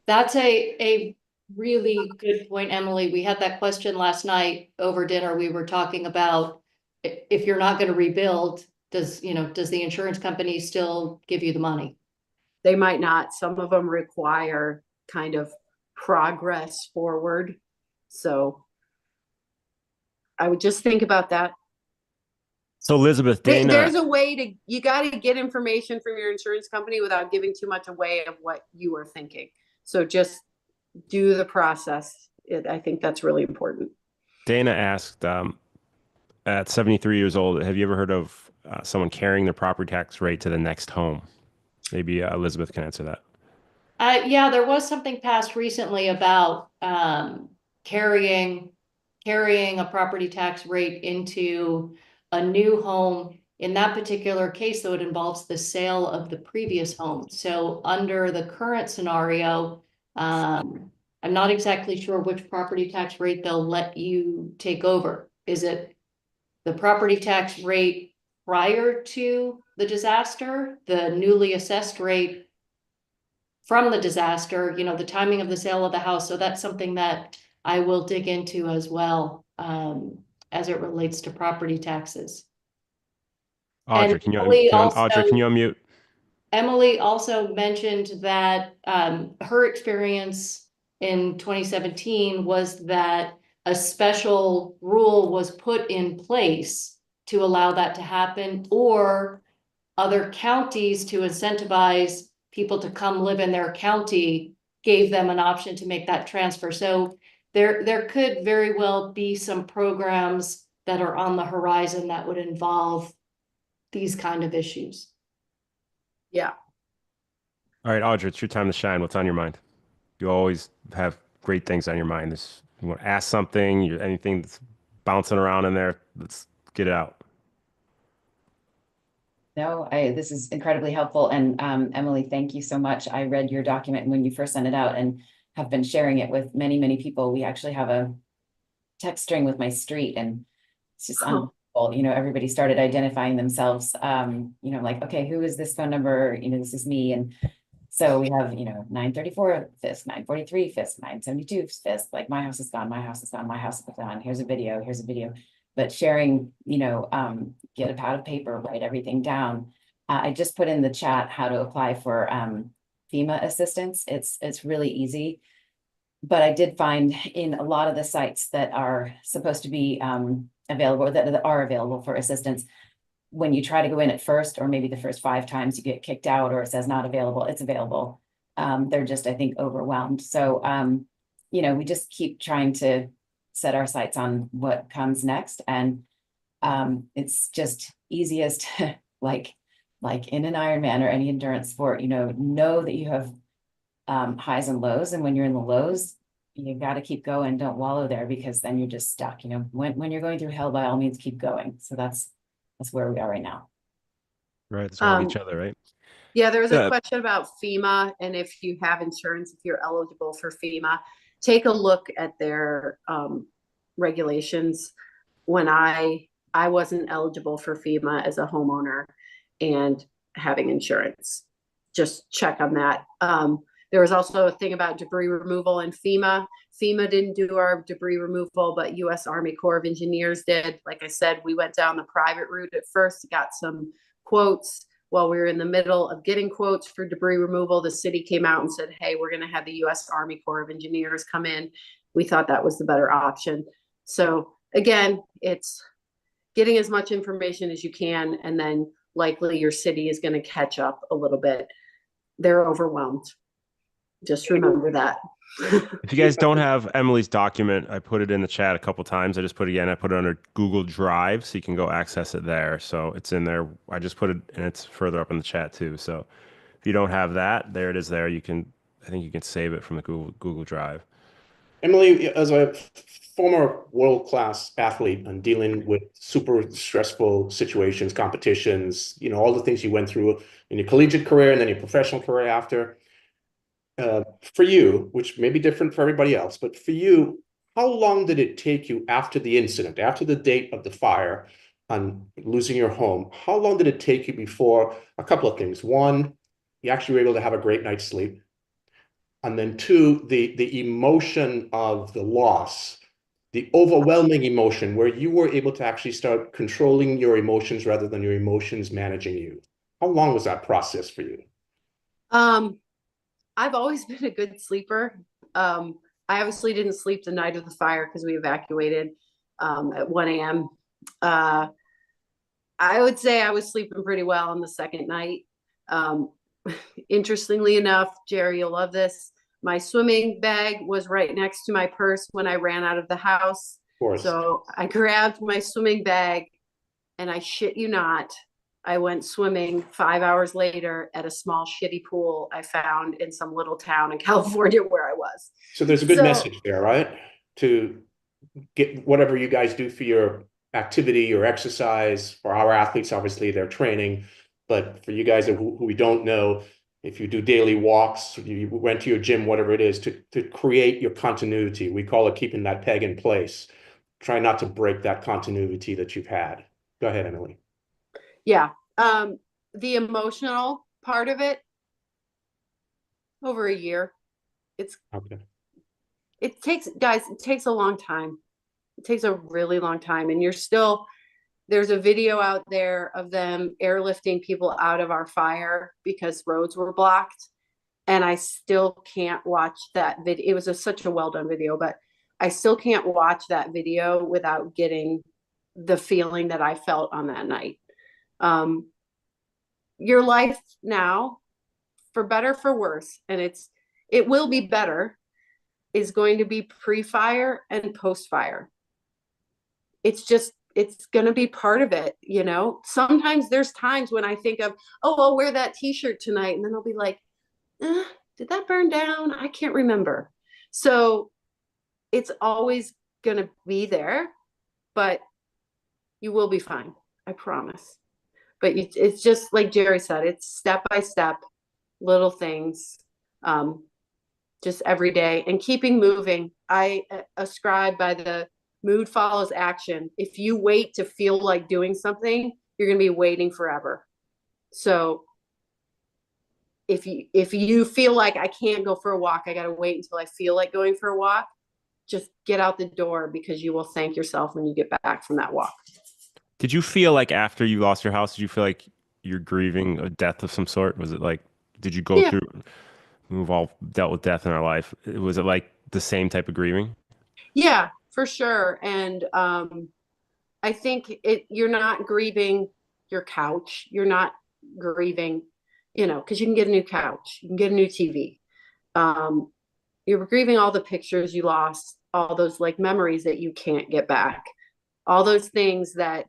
That's a really good point, Emily. We had that question last night over dinner. We were talking about if you're not going to rebuild, does the insurance company still give you the money? They might not. Some of them require kind of progress forward. So I would just think about that. So Elizabeth, Dana, There's a way to, you got to get information from your insurance company without giving too much away of what you are thinking. So just do the process. I think that's really important. Dana asked, at 73 years old, have you ever heard of someone carrying their property tax rate to the next home? Maybe Elizabeth can answer that. Yeah, there was something passed recently about carrying a property tax rate into a new home. In that particular case, though, it involves the sale of the previous home. So under the current scenario, I'm not exactly sure which property tax rate they'll let you take over. Is it the property tax rate prior to the disaster, the newly assessed rate from the disaster, you know, the timing of the sale of the house? So that's something that I will dig into as well, as it relates to property taxes. Audrey, And can you unmute? Emily also mentioned that her experience in 2017 was that a special rule was put in place to allow that to happen, or other counties, to incentivize people to come live in their county, gave them an option to make that transfer. So there could very well be some programs that are on the horizon that would involve these kind of issues. Yeah. All right, Audrey, it's your time to shine. What's on your mind? You always have great things on your mind. You want to ask something, anything that's bouncing around in there, let's get it out. No, this is incredibly helpful. And Emily, thank you so much. I read your document when you first sent it out and have been sharing it with many, many people. We actually have text string with my street, and it's just Huh. unbelievable. You know, everybody started identifying themselves. You know, like, okay, who is this phone number? You know, this is me. And so we have, you know, 934 Fisk, 943 Fisk, 972 Fisk, like my house is gone, my house is gone, my house is gone. Here's a video, here's a video. But sharing, you know, get a pad of paper, write everything down. I just put in the chat how to apply for FEMA assistance. It's really easy. But I did find in a lot of the sites that are supposed to be available, that are available for assistance, when you try to go in at first, or maybe the first 5 times, you get kicked out, or it says not available. It's available. They're just, I think, overwhelmed. So, you know, we just keep trying to set our sights on what comes next. And it's just easiest, like in an Ironman or any endurance sport, you know that you have highs and lows. And when you're in the lows, you got to keep going. Don't wallow there, because then you're just stuck. You know, when you're going through hell, by all means, keep going. So that's where we are right now. Right. That's all each other, right? Yeah, there was Yeah. a question about FEMA, and if you have insurance, if you're eligible for FEMA, take a look at their regulations. When I wasn't eligible for FEMA as a homeowner and having insurance, just check on that. There was also a thing about debris removal in FEMA. FEMA didn't do our debris removal, but U.S. Army Corps of Engineers did. Like I said, we went down the private route at first, got some quotes. While we were in the middle of getting quotes for debris removal, the city came out and said, hey, we're going to have the U.S. Army Corps of Engineers come in. We thought that was the better option. So again, it's getting as much information as you can, and then likely your city is going to catch up a little bit. They're overwhelmed. Just remember that. If you guys don't have Emily's document, I put it in the chat a couple times. I just put it again. I put it under Google Drive, so you can go access it there. So it's in there. I just put it, and it's further up in the chat too. So if you don't have that, there it is. There you can. I think you can save it from the Google Drive. Emily, as a former world-class athlete and dealing with super stressful situations, competitions, you know, all the things you went through in your collegiate career and then your professional career after, for you, which may be different for everybody else, but for you, how long did it take you after the incident, after the date of the fire and losing your home? How long did it take you before a couple of things? One, you actually were able to have a great night's sleep. And then two, the emotion of the loss, the overwhelming emotion where you were able to actually start controlling your emotions rather than your emotions managing you. How long was that process for you? I've always been a good sleeper. I obviously didn't sleep the night of the fire because we evacuated at 1 a.m. I would say I was sleeping pretty well on the second night. Interestingly enough, Jerry, you'll love this. My swimming bag was right next to my purse when I ran out of the house. Of course. So I grabbed my swimming bag, and I shit you not, I went swimming 5 hours later at a small shitty pool I found in some little town in California where I was. So there's a good message there, right? To get whatever you guys do for your activity, your exercise. For our athletes, obviously, their training. But for you guys who we don't know, if you do daily walks, you went to your gym, whatever it is, to create your continuity. We call it keeping that peg in place. Try not to break that continuity that you've had. Go ahead, Emily. Yeah. The emotional part of it, over a year. Okay. It takes, guys, it takes a long time. It takes a really long time. And you're still, there's a video out there of them airlifting people out of our fire because roads were blocked. And I still can't watch that video. It was such a well done video, but I still can't watch that video without getting the feeling that I felt on that night. Your life now, for better, for worse, and it will be better, is going to be pre-fire and post-fire. It's going to be part of it, you know? Sometimes there's times when I think of, oh, I'll wear that t-shirt tonight. And then I'll be like, did that burn down? I can't remember. So it's always going to be there, but you will be fine. I promise. But it's just like Jerry said, it's step by step, little things, just every day, and keeping moving. I ascribe by the Mood follows action. If you wait to feel like doing something, you're going to be waiting forever. So if you feel like I can't go for a walk, I got to wait until I feel like going for a walk, just get out the door, because you will thank yourself when you get back from that walk. Did you feel like after you lost your house, did you feel like you're grieving a death of some sort? Was it like, did you go Yeah. through, we've all dealt with death in our life. Was it like the same type of grieving? Yeah, for sure. And I think you're not grieving your couch. You're not grieving, because you can get a new couch, you can get a new TV. You're grieving all the pictures you lost, all those like memories that you can't get back, all those things that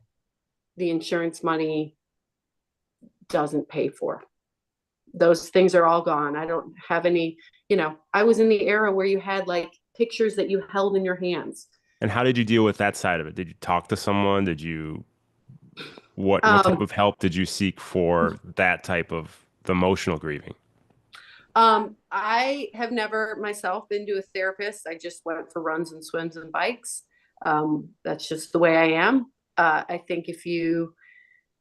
the insurance money doesn't pay for. Those things are all gone. I don't have any, I was in the era where you had like pictures that you held in your hands. And how did you deal with that side of it? Did you talk to someone? What type of help did you seek for that type of emotional grieving? I have never myself been to a therapist. I just went for runs and swims and bikes. That's just the way I am. I think if you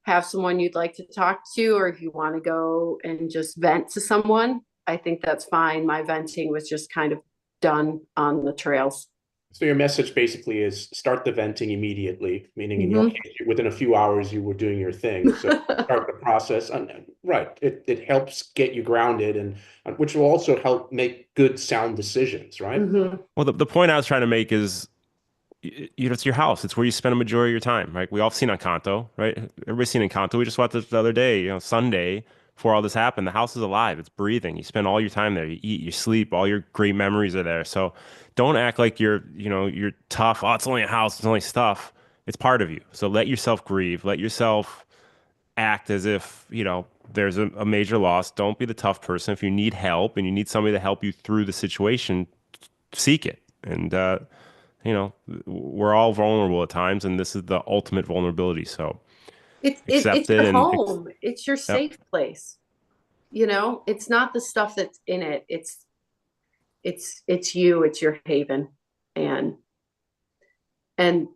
have someone you'd like to talk to, or if you want to go and just vent to someone, I think that's fine. My venting was just kind of done on the trails. So your message basically is start the venting immediately, meaning in your case, within a few hours you were doing your thing. So start the process. And right, it helps get you grounded, and which will also help make good sound decisions, right? Well, the point I was trying to make is, it's your house. It's where you spend a majority of your time, right? We all seen Encanto, right? Everybody's seen Encanto. We just watched this the other day, Sunday, before all this happened. The house is alive. It's breathing. You spend all your time there. You eat, you sleep. All your great memories are there. So don't act like you're tough. Oh, it's only a house. It's only stuff. It's part of you. So let yourself grieve. Let yourself act as if, there's a major loss. Don't be the tough person. If you need help and you need somebody to help you through the situation, seek it. And, we're all vulnerable at times, and this is the ultimate vulnerability. So it's your home. It's your safe place. It's not the stuff that's in it. It's you, it's your haven. And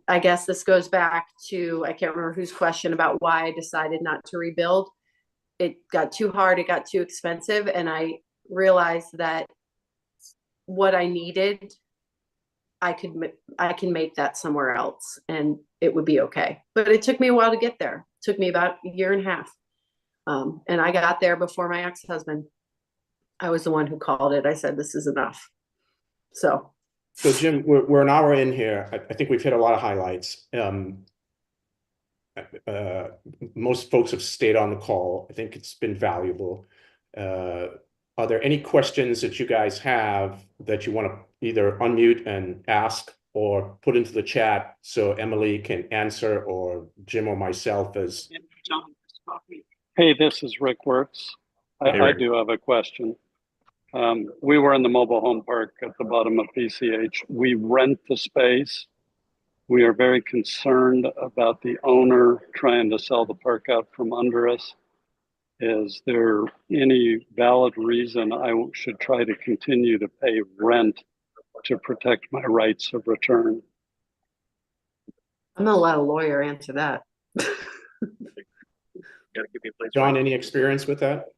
I guess this goes back to, I can't remember whose question about why I decided not to rebuild. It got too hard. It got too expensive. And I realized that what I needed, I can make that somewhere else and it would be okay. But it took me a while to get there. It took me about a year and a half. And I got there before my ex-husband. I was the one who called it. I said, this is enough. So Jim, we're an hour in here. I think we've hit a lot of highlights. Most folks have stayed on the call. I think it's been valuable. Are there any questions that you guys have that you want to either unmute and ask or put into the chat so Emily can answer, or Jim or myself as... Hey, this is Rick Works. I do have a question. We were in the mobile home park at the bottom of PCH. We rent the space. We are very concerned about the owner trying to sell the park out from under us. Is there any valid reason I should try to continue to pay rent to protect my rights of return? I'm gonna let a lawyer answer that. John, any experience with that?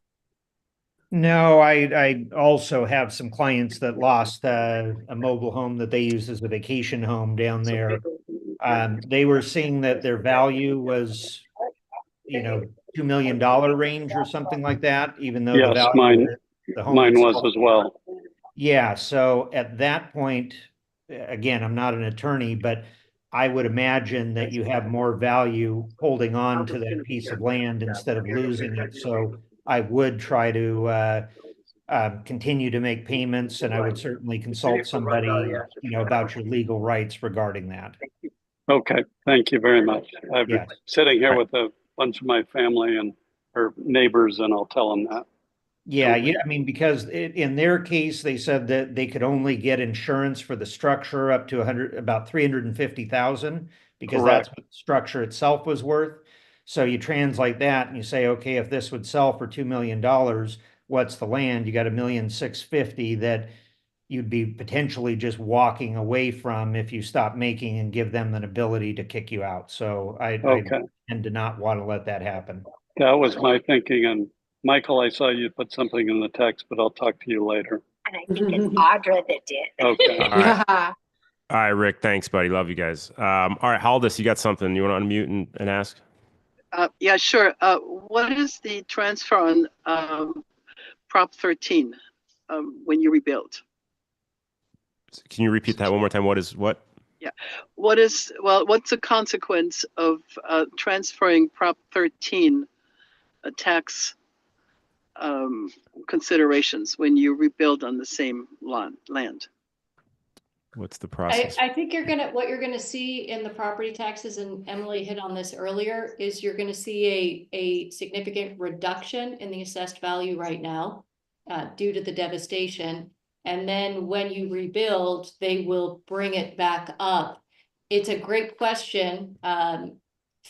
No, I also have some clients that lost a mobile home that they use as a vacation home down there. They were seeing that their value was, $2 million range or something like that, even though yes, the value of the home mine was itself, as well. Yeah, so at that point, again, I'm not an attorney, but I would imagine that you have more value holding on to that piece of land instead of losing it. So I would try to continue to make payments, and I would certainly consult somebody, about your legal rights regarding that. Okay, thank you very much. I've been sitting here with a bunch of my family or neighbors, and I'll tell them that. Yeah, I mean, because in their case, they said that they could only get insurance for the structure up to about 350,000, because Correct. That's what the structure itself was worth. So you translate that and you say, okay, if this would sell for $2 million, what's the land? You got $1,650,000 that you'd be potentially just walking away from if you stop making and give them an ability to kick you out. So I Okay, tend to not want to let that happen. that was my thinking. And Michael, I saw you put something in the text, but I'll talk to you later. And I think it's Audra that did. Okay. All right. All right, Rick. Thanks, buddy. Love you guys. All right, Haldis, you got something you want to unmute and ask? Yeah, sure. What is the transfer on Prop 13 when you rebuild? Can you repeat that one more time? What? Yeah. What's the consequence of transferring Prop 13 tax considerations when you rebuild on the same land? What's the process? I think what you're gonna see in the property taxes, and Emily hit on this earlier, is you're gonna see a significant reduction in the assessed value right now due to the devastation. And then when you rebuild, they will bring it back up. It's a great question.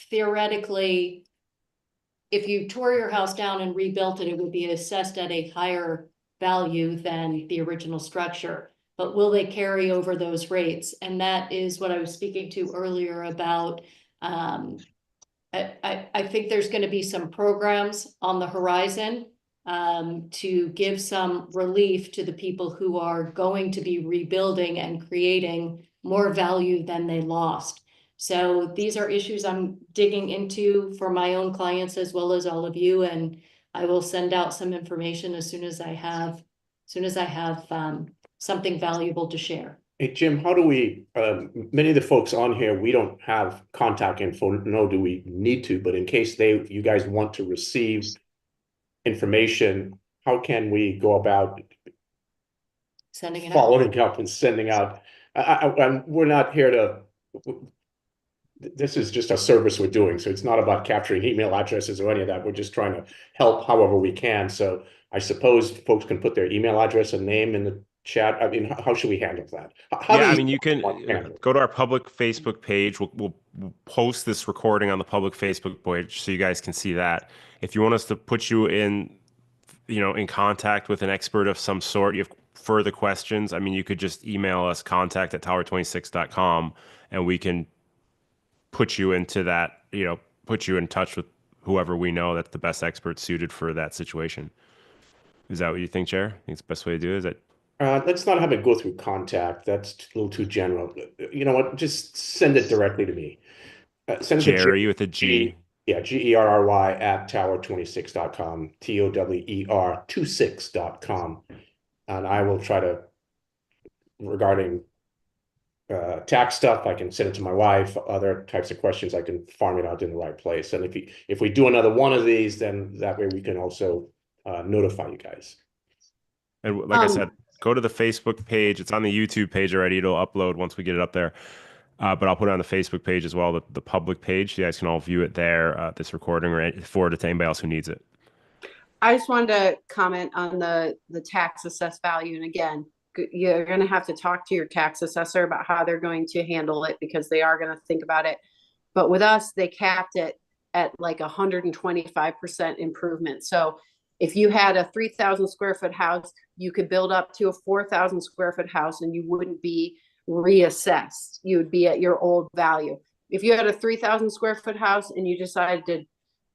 Theoretically, if you tore your house down and rebuilt it, it would be assessed at a higher value than the original structure. But will they carry over those rates? And that is what I was speaking to earlier about. I think there's going to be some programs on the horizon to give some relief to the people who are going to be rebuilding and creating more value than they lost. So these are issues I'm digging into for my own clients as well as all of you, and I will send out some information as soon as I have something valuable to share. Hey, Jim, how do we, many of the folks on here, we don't have contact info, nor do we need to, but in case you guys want to receive information, how can we go about Sending it following up and sending out? We're not here to, this is just a service we're doing. So it's not about capturing email addresses or any of that. We're just trying to help however we can. So I suppose folks can put their email address and name in the chat. I mean, how should we handle that? You can go to our public Facebook page. We'll post this recording on the public Facebook page so you guys can see that. If you want us to put you in contact with an expert of some sort, you have further questions, I mean, you could just email us contact@tower26.com and we can put you into that, put you in touch with whoever we know that's the best expert suited for that situation. Is that what you think, Chair? I think it's the best way to do it. Is that? Let's not have it go through contact. That's a little too general. You know what? Just send it directly to me. Send it Jerry to with a G. Yeah, GERRY @tower26.com, TOWER26.com. And I will try to, regarding tax stuff, I can send it to my wife. Other types of questions, I can farm it out in the right place. And if we do another one of these, then that way we can also notify you guys. And like I said, go to the Facebook page. It's on the YouTube page already. It'll upload once we get it up there. But I'll put it on the Facebook page as well, the public page. You guys can all view it there, this recording, or forward it to anybody else who needs it. I just wanted to comment on the tax assessed value. And again, you're going to have to talk to your tax assessor about how they're going to handle it, because they are going to think about it. But with us, they capped it at like 125% improvement. So if you had a 3,000 square foot house, you could build up to a 4,000 square foot house and you wouldn't be reassessed. You would be at your old value. If you had a 3,000 square foot house and you decided to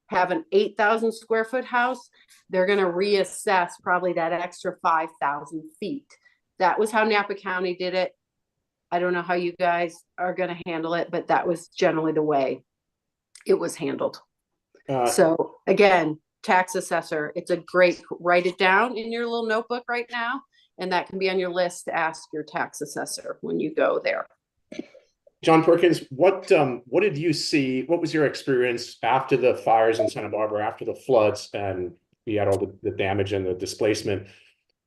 have an 8,000 square foot house, they're going to reassess probably that extra 5,000 feet. That was how Napa County did it. I don't know how you guys are going to handle it, but that was generally the way it was handled. So again, tax assessor, it's a great, write it down in your little notebook right now. And that can be on your list to ask your tax assessor when you go there. John Perkins, what did you see? What was your experience after the fires in Santa Barbara, after the floods, and we had all the damage and the displacement?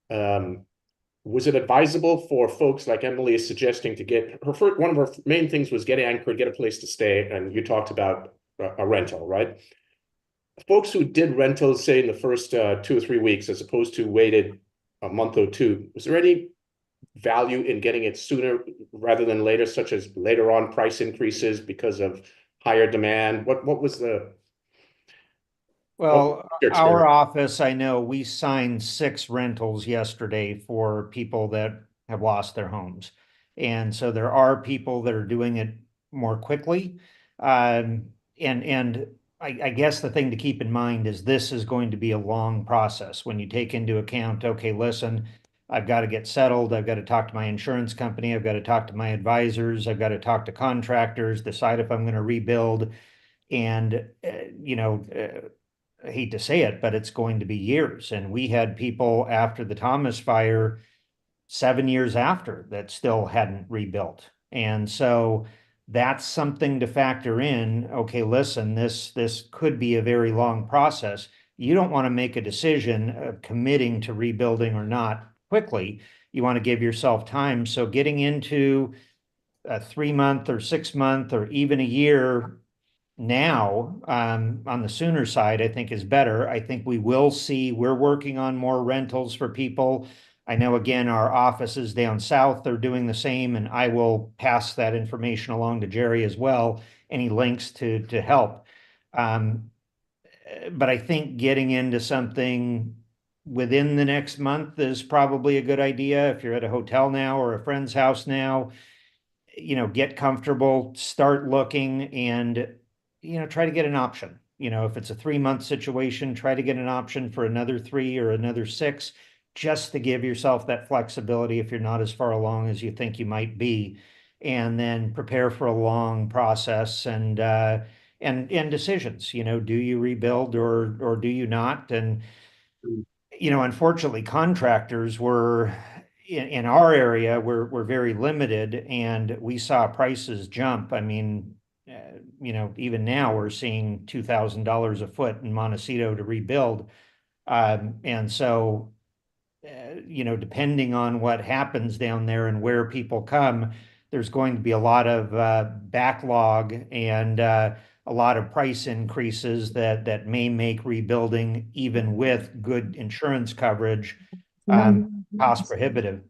Was it advisable for folks like Emily is suggesting to get one of her main things was get anchored, get a place to stay, and you talked about a rental, right? Folks who did rentals, say in the first 2 or 3 weeks, as opposed to waited a month or two, was there any value in getting it sooner rather than later, such as later on price increases because of higher demand? What was the? Well, our office, I know we signed 6 rentals yesterday for people that have lost their homes. And so there are people that are doing it more quickly. And I guess the thing to keep in mind is this is going to be a long process when you take into account, okay, listen, I've got to get settled. I've got to talk to my insurance company. I've got to talk to my advisors. I've got to talk to contractors, decide if I'm going to rebuild. And, I hate to say it, but it's going to be years. And we had people after the Thomas fire 7 years after that still hadn't rebuilt. And so that's something to factor in. Okay, listen, this could be a very long process. You don't want to make a decision of committing to rebuilding or not quickly. You want to give yourself time. So getting into a 3-month or 6-month or even a year now, on the sooner side, I think is better. I think we will see, we're working on more rentals for people. I know, again, our offices down south, they're doing the same, and I will pass that information along to Jerry as well, any links to help. But I think getting into something within the next month is probably a good idea. If you're at a hotel now or a friend's house now, get comfortable, start looking, and, try to get an option. If it's a 3-month situation, try to get an option for another 3 or another 6, just to give yourself that flexibility if you're not as far along as you think you might be, and then prepare for a long process and decisions. Do you rebuild or do you not? And unfortunately, contractors were in our area were very limited, and we saw prices jump. I mean, even now we're seeing $2,000 a foot in Montecito to rebuild, and so. Depending on what happens down there and where people come, there's going to be a lot of backlog and a lot of price increases that may make rebuilding, even with good insurance coverage, cost prohibitive.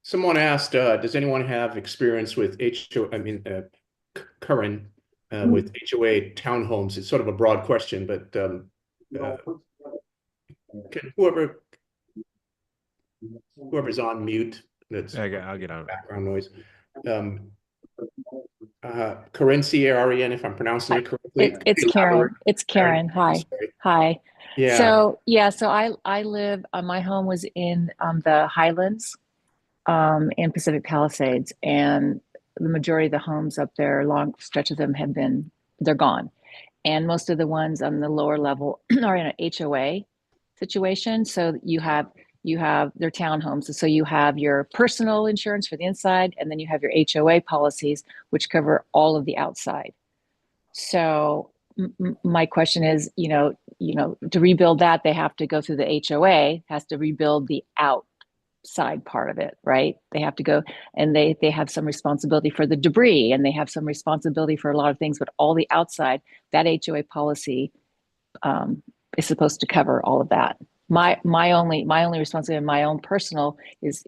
Someone asked, does anyone have experience with current with HOA townhomes? It's sort of a broad question, but can whoever's on mute, that's I'll get on background noise. Corinne, C-A-R-E-N, if I'm pronouncing it correctly. It's Karen. It's Karen. Hi. Hi. Yeah. So I live, my home was in the Highlands in Pacific Palisades, and the majority of the homes up there, long stretch of them they're gone. And most of the ones on the lower level are in an HOA situation. So you have their townhomes. So you have your personal insurance for the inside, and then you have your HOA policies, which cover all of the outside. So my question is, to rebuild that, they have to go through the HOA, has to rebuild the outside part of it, right? They have to go, and they have some responsibility for the debris, and they have some responsibility for a lot of things, but all the outside, that HOA policy is supposed to cover all of that. My only responsibility in my own personal is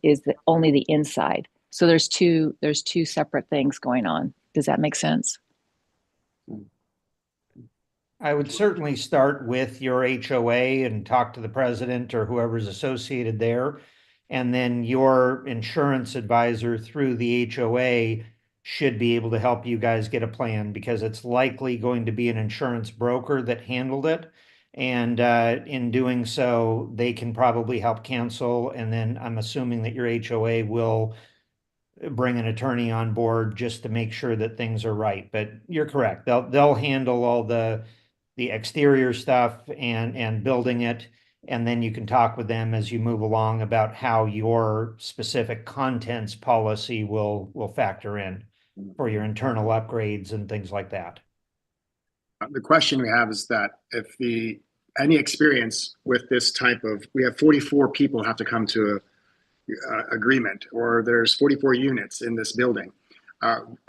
only the inside. So there's two separate things going on. Does that make sense? I would certainly start with your HOA and talk to the president or whoever's associated there. And then your insurance advisor through the HOA should be able to help you guys get a plan, because it's likely going to be an insurance broker that handled it. And in doing so, they can probably help cancel. And then I'm assuming that your HOA will bring an attorney on board just to make sure that things are right. But you're correct. They'll handle all the exterior stuff and building it. And then you can talk with them as you move along about how your specific contents policy will factor in for your internal upgrades and things like that. The question we have is that if any experience with this type of, we have 44 people have to come to a agreement, or there's 44 units in this building.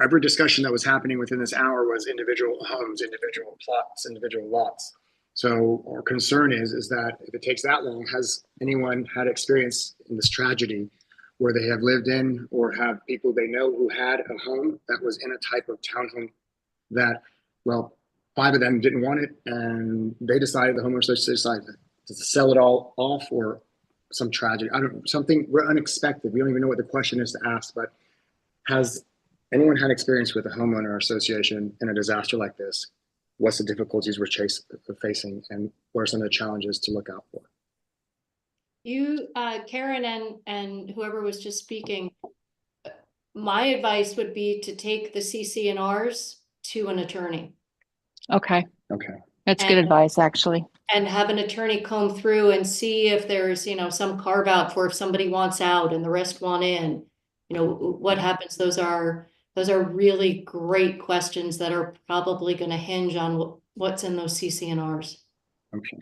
Every discussion that was happening within this hour was individual homes, individual plots, individual lots. So our concern is that if it takes that long, has anyone had experience in this tragedy where they have lived in or have people they know who had a home that was in a type of townhome that, well, 5 of them didn't want it, and they decided, the homeowners decided to sell it all off or some tragedy, I don't know, something we're unexpected. We don't even know what the question is to ask, but has anyone had experience with a homeowner association in a disaster like this? What's the difficulties we're facing, and what are some of the challenges to look out for? You, Karen and whoever was just speaking, my advice would be to take the CC&Rs to an attorney. Okay. Okay. That's good advice, actually. And have an attorney comb through and see if there's, some carve out for if somebody wants out and the rest want in. What happens? Those are really great questions that are probably going to hinge on what's in those CC&Rs. Okay.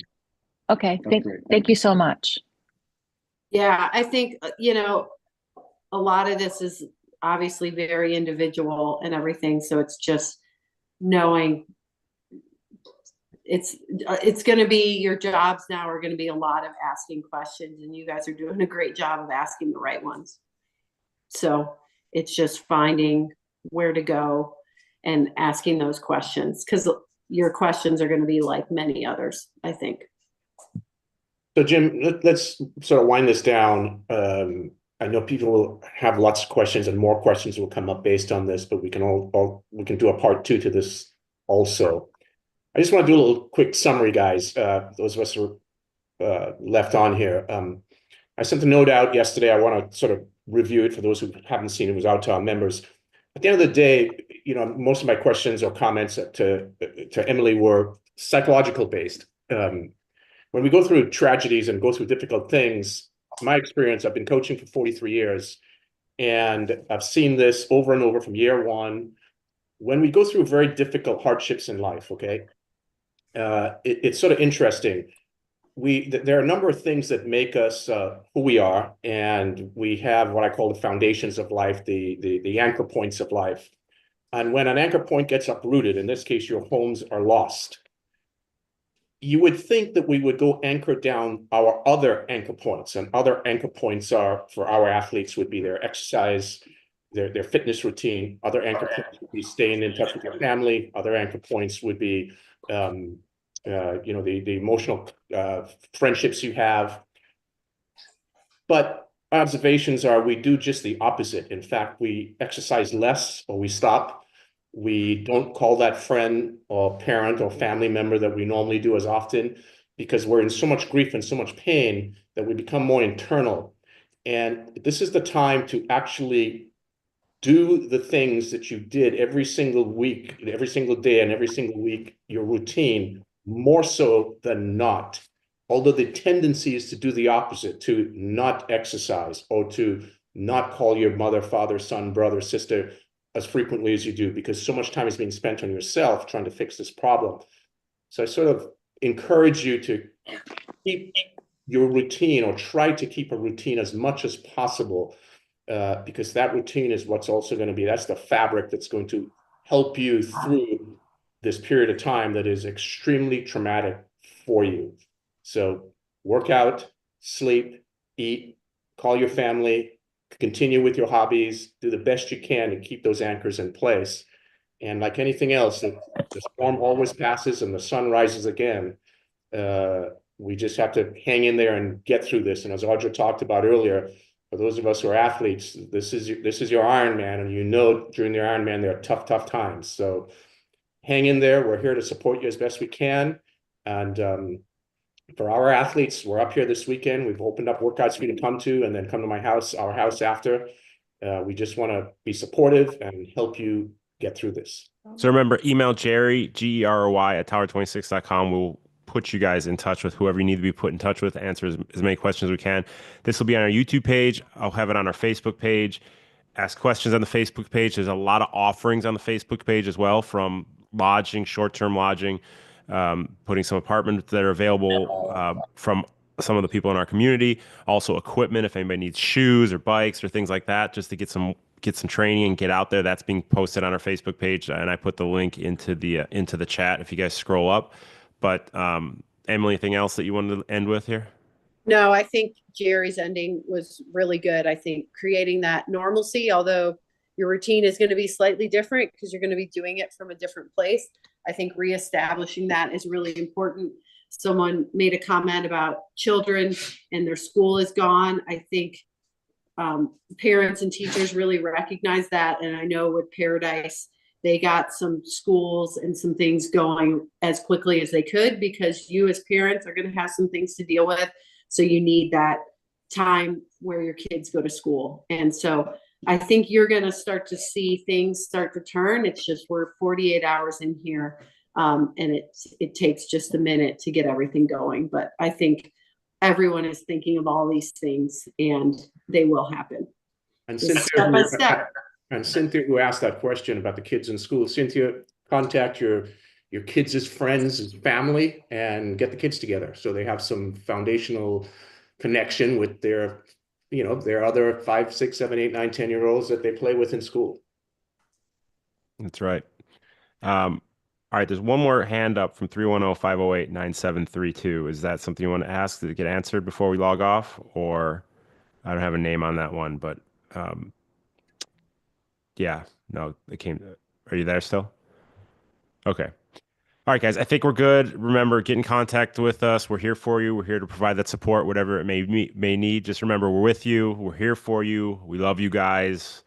Okay. That's Thank you so much. Yeah, I think, a lot of this is obviously very individual and everything. So it's just knowing it's going to be, your jobs now are going to be a lot of asking questions, and you guys are doing a great job of asking the right ones. So it's just finding where to go and asking those questions, because your questions are going to be like many others, I think. So Jim, let's sort of wind this down. I know people will have lots of questions, and more questions will come up based on this, but we can do a part 2 to this also. I just want to do a little quick summary, guys. Those of us who are left on here. I sent a note out yesterday. I want to sort of review it for those who haven't seen it. It was out to our members. At the end of the day, most of my questions or comments to Emily were psychological based. When we go through tragedies and go through difficult things, my experience, I've been coaching for 43 years, and I've seen this over and over from year one. When we go through very difficult hardships in life, okay, it's sort of interesting. There are a number of things that make us who we are, and we have what I call the foundations of life, the anchor points of life. And when an anchor point gets uprooted, in this case, your homes are lost, you would think that we would go anchor down our other anchor points, and other anchor points are, for our athletes, would be their exercise, their fitness routine. Other anchor points would be staying in touch with your family. Other anchor points would be the emotional friendships you have. But observations are we do just the opposite. In fact, we exercise less, or we stop. We don't call that friend or parent or family member that we normally do as often, because we're in so much grief and so much pain that we become more internal. And this is the time to actually do the things that you did every single week, every single day, and every single week, your routine, more so than not. Although the tendency is to do the opposite, to not exercise, or to not call your mother, father, son, brother, sister as frequently as you do, because so much time is being spent on yourself trying to fix this problem. So I sort of encourage you to keep your routine, or try to keep a routine as much as possible, because that routine is what's also going to be, that's the fabric that's going to help you through this period of time that is extremely traumatic for you. So work out, sleep, eat, call your family, continue with your hobbies, do the best you can to keep those anchors in place. And like anything else, the storm always passes and the sun rises again. We just have to hang in there and get through this. And as Audra talked about earlier, for those of us who are athletes, this is your Ironman, and during the Ironman there are tough times. So hang in there. We're here to support you as best we can. And for our athletes, we're up here this weekend. We've opened up workouts for you to come to, and then come to our house after. We just want to be supportive and help you get through this. So remember, email Jerry, GEROY @tower26.com. We'll put you guys in touch with whoever you need to be put in touch with, answer as many questions as we can. This will be on our YouTube page. I'll have it on our Facebook page. Ask questions on the Facebook page. There's a lot of offerings on the Facebook page as well, from lodging, short-term lodging, putting some apartments that are available from some of the people in our community. Also equipment, if anybody needs shoes or bikes or things like that, just to get some training and get out there. That's being posted on our Facebook page, and I put the link into the chat if you guys scroll up. But Emily, anything else that you wanted to end with here? No, I think Jerry's ending was really good. I think creating that normalcy, although your routine is going to be slightly different because you're going to be doing it from a different place, I think reestablishing that is really important. someone made a comment about children and their school is gone. I think parents and teachers really recognize that. And I know with Paradise, they got some schools and some things going as quickly as they could, because you as parents are going to have some things to deal with. So you need that time where your kids go to school. And so I think you're going to start to see things start to turn. It's just we're 48 hours in here. And it takes just a minute to get everything going. But I think everyone is thinking of all these things, and they will happen. And Just step by step. Cynthia, who asked that question about the kids in school, Cynthia, contact your kids' friends' family and get the kids together so they have some foundational connection with their, their other 5, 6, 7, 8, 9, 10-year-olds that they play with in school. That's right. All right, there's one more hand up from 310-508-9732. Is that something you want to ask to get answered before we log off? Or I don't have a name on that one, but yeah, no, it came. Are you there still? Okay. All right, guys, I think we're good. Remember, get in contact with us. We're here for you. We're here to provide that support, whatever it may need. Just remember, we're with you. We're here for you. We love you guys.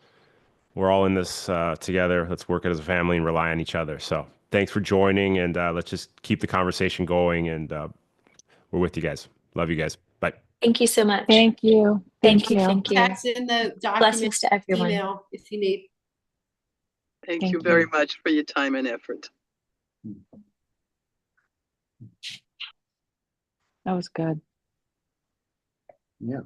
We're all in this together. Let's work as a family and rely on each other. So thanks for joining, and let's just keep the conversation going. And we're with you guys. Love you guys. Bye. Thank you so much. Thank you. Thank you. Thank you. Text in the document, Blessings to everyone. email if you need. Thank Thank you very you. much for your time and effort. That was good. Yeah.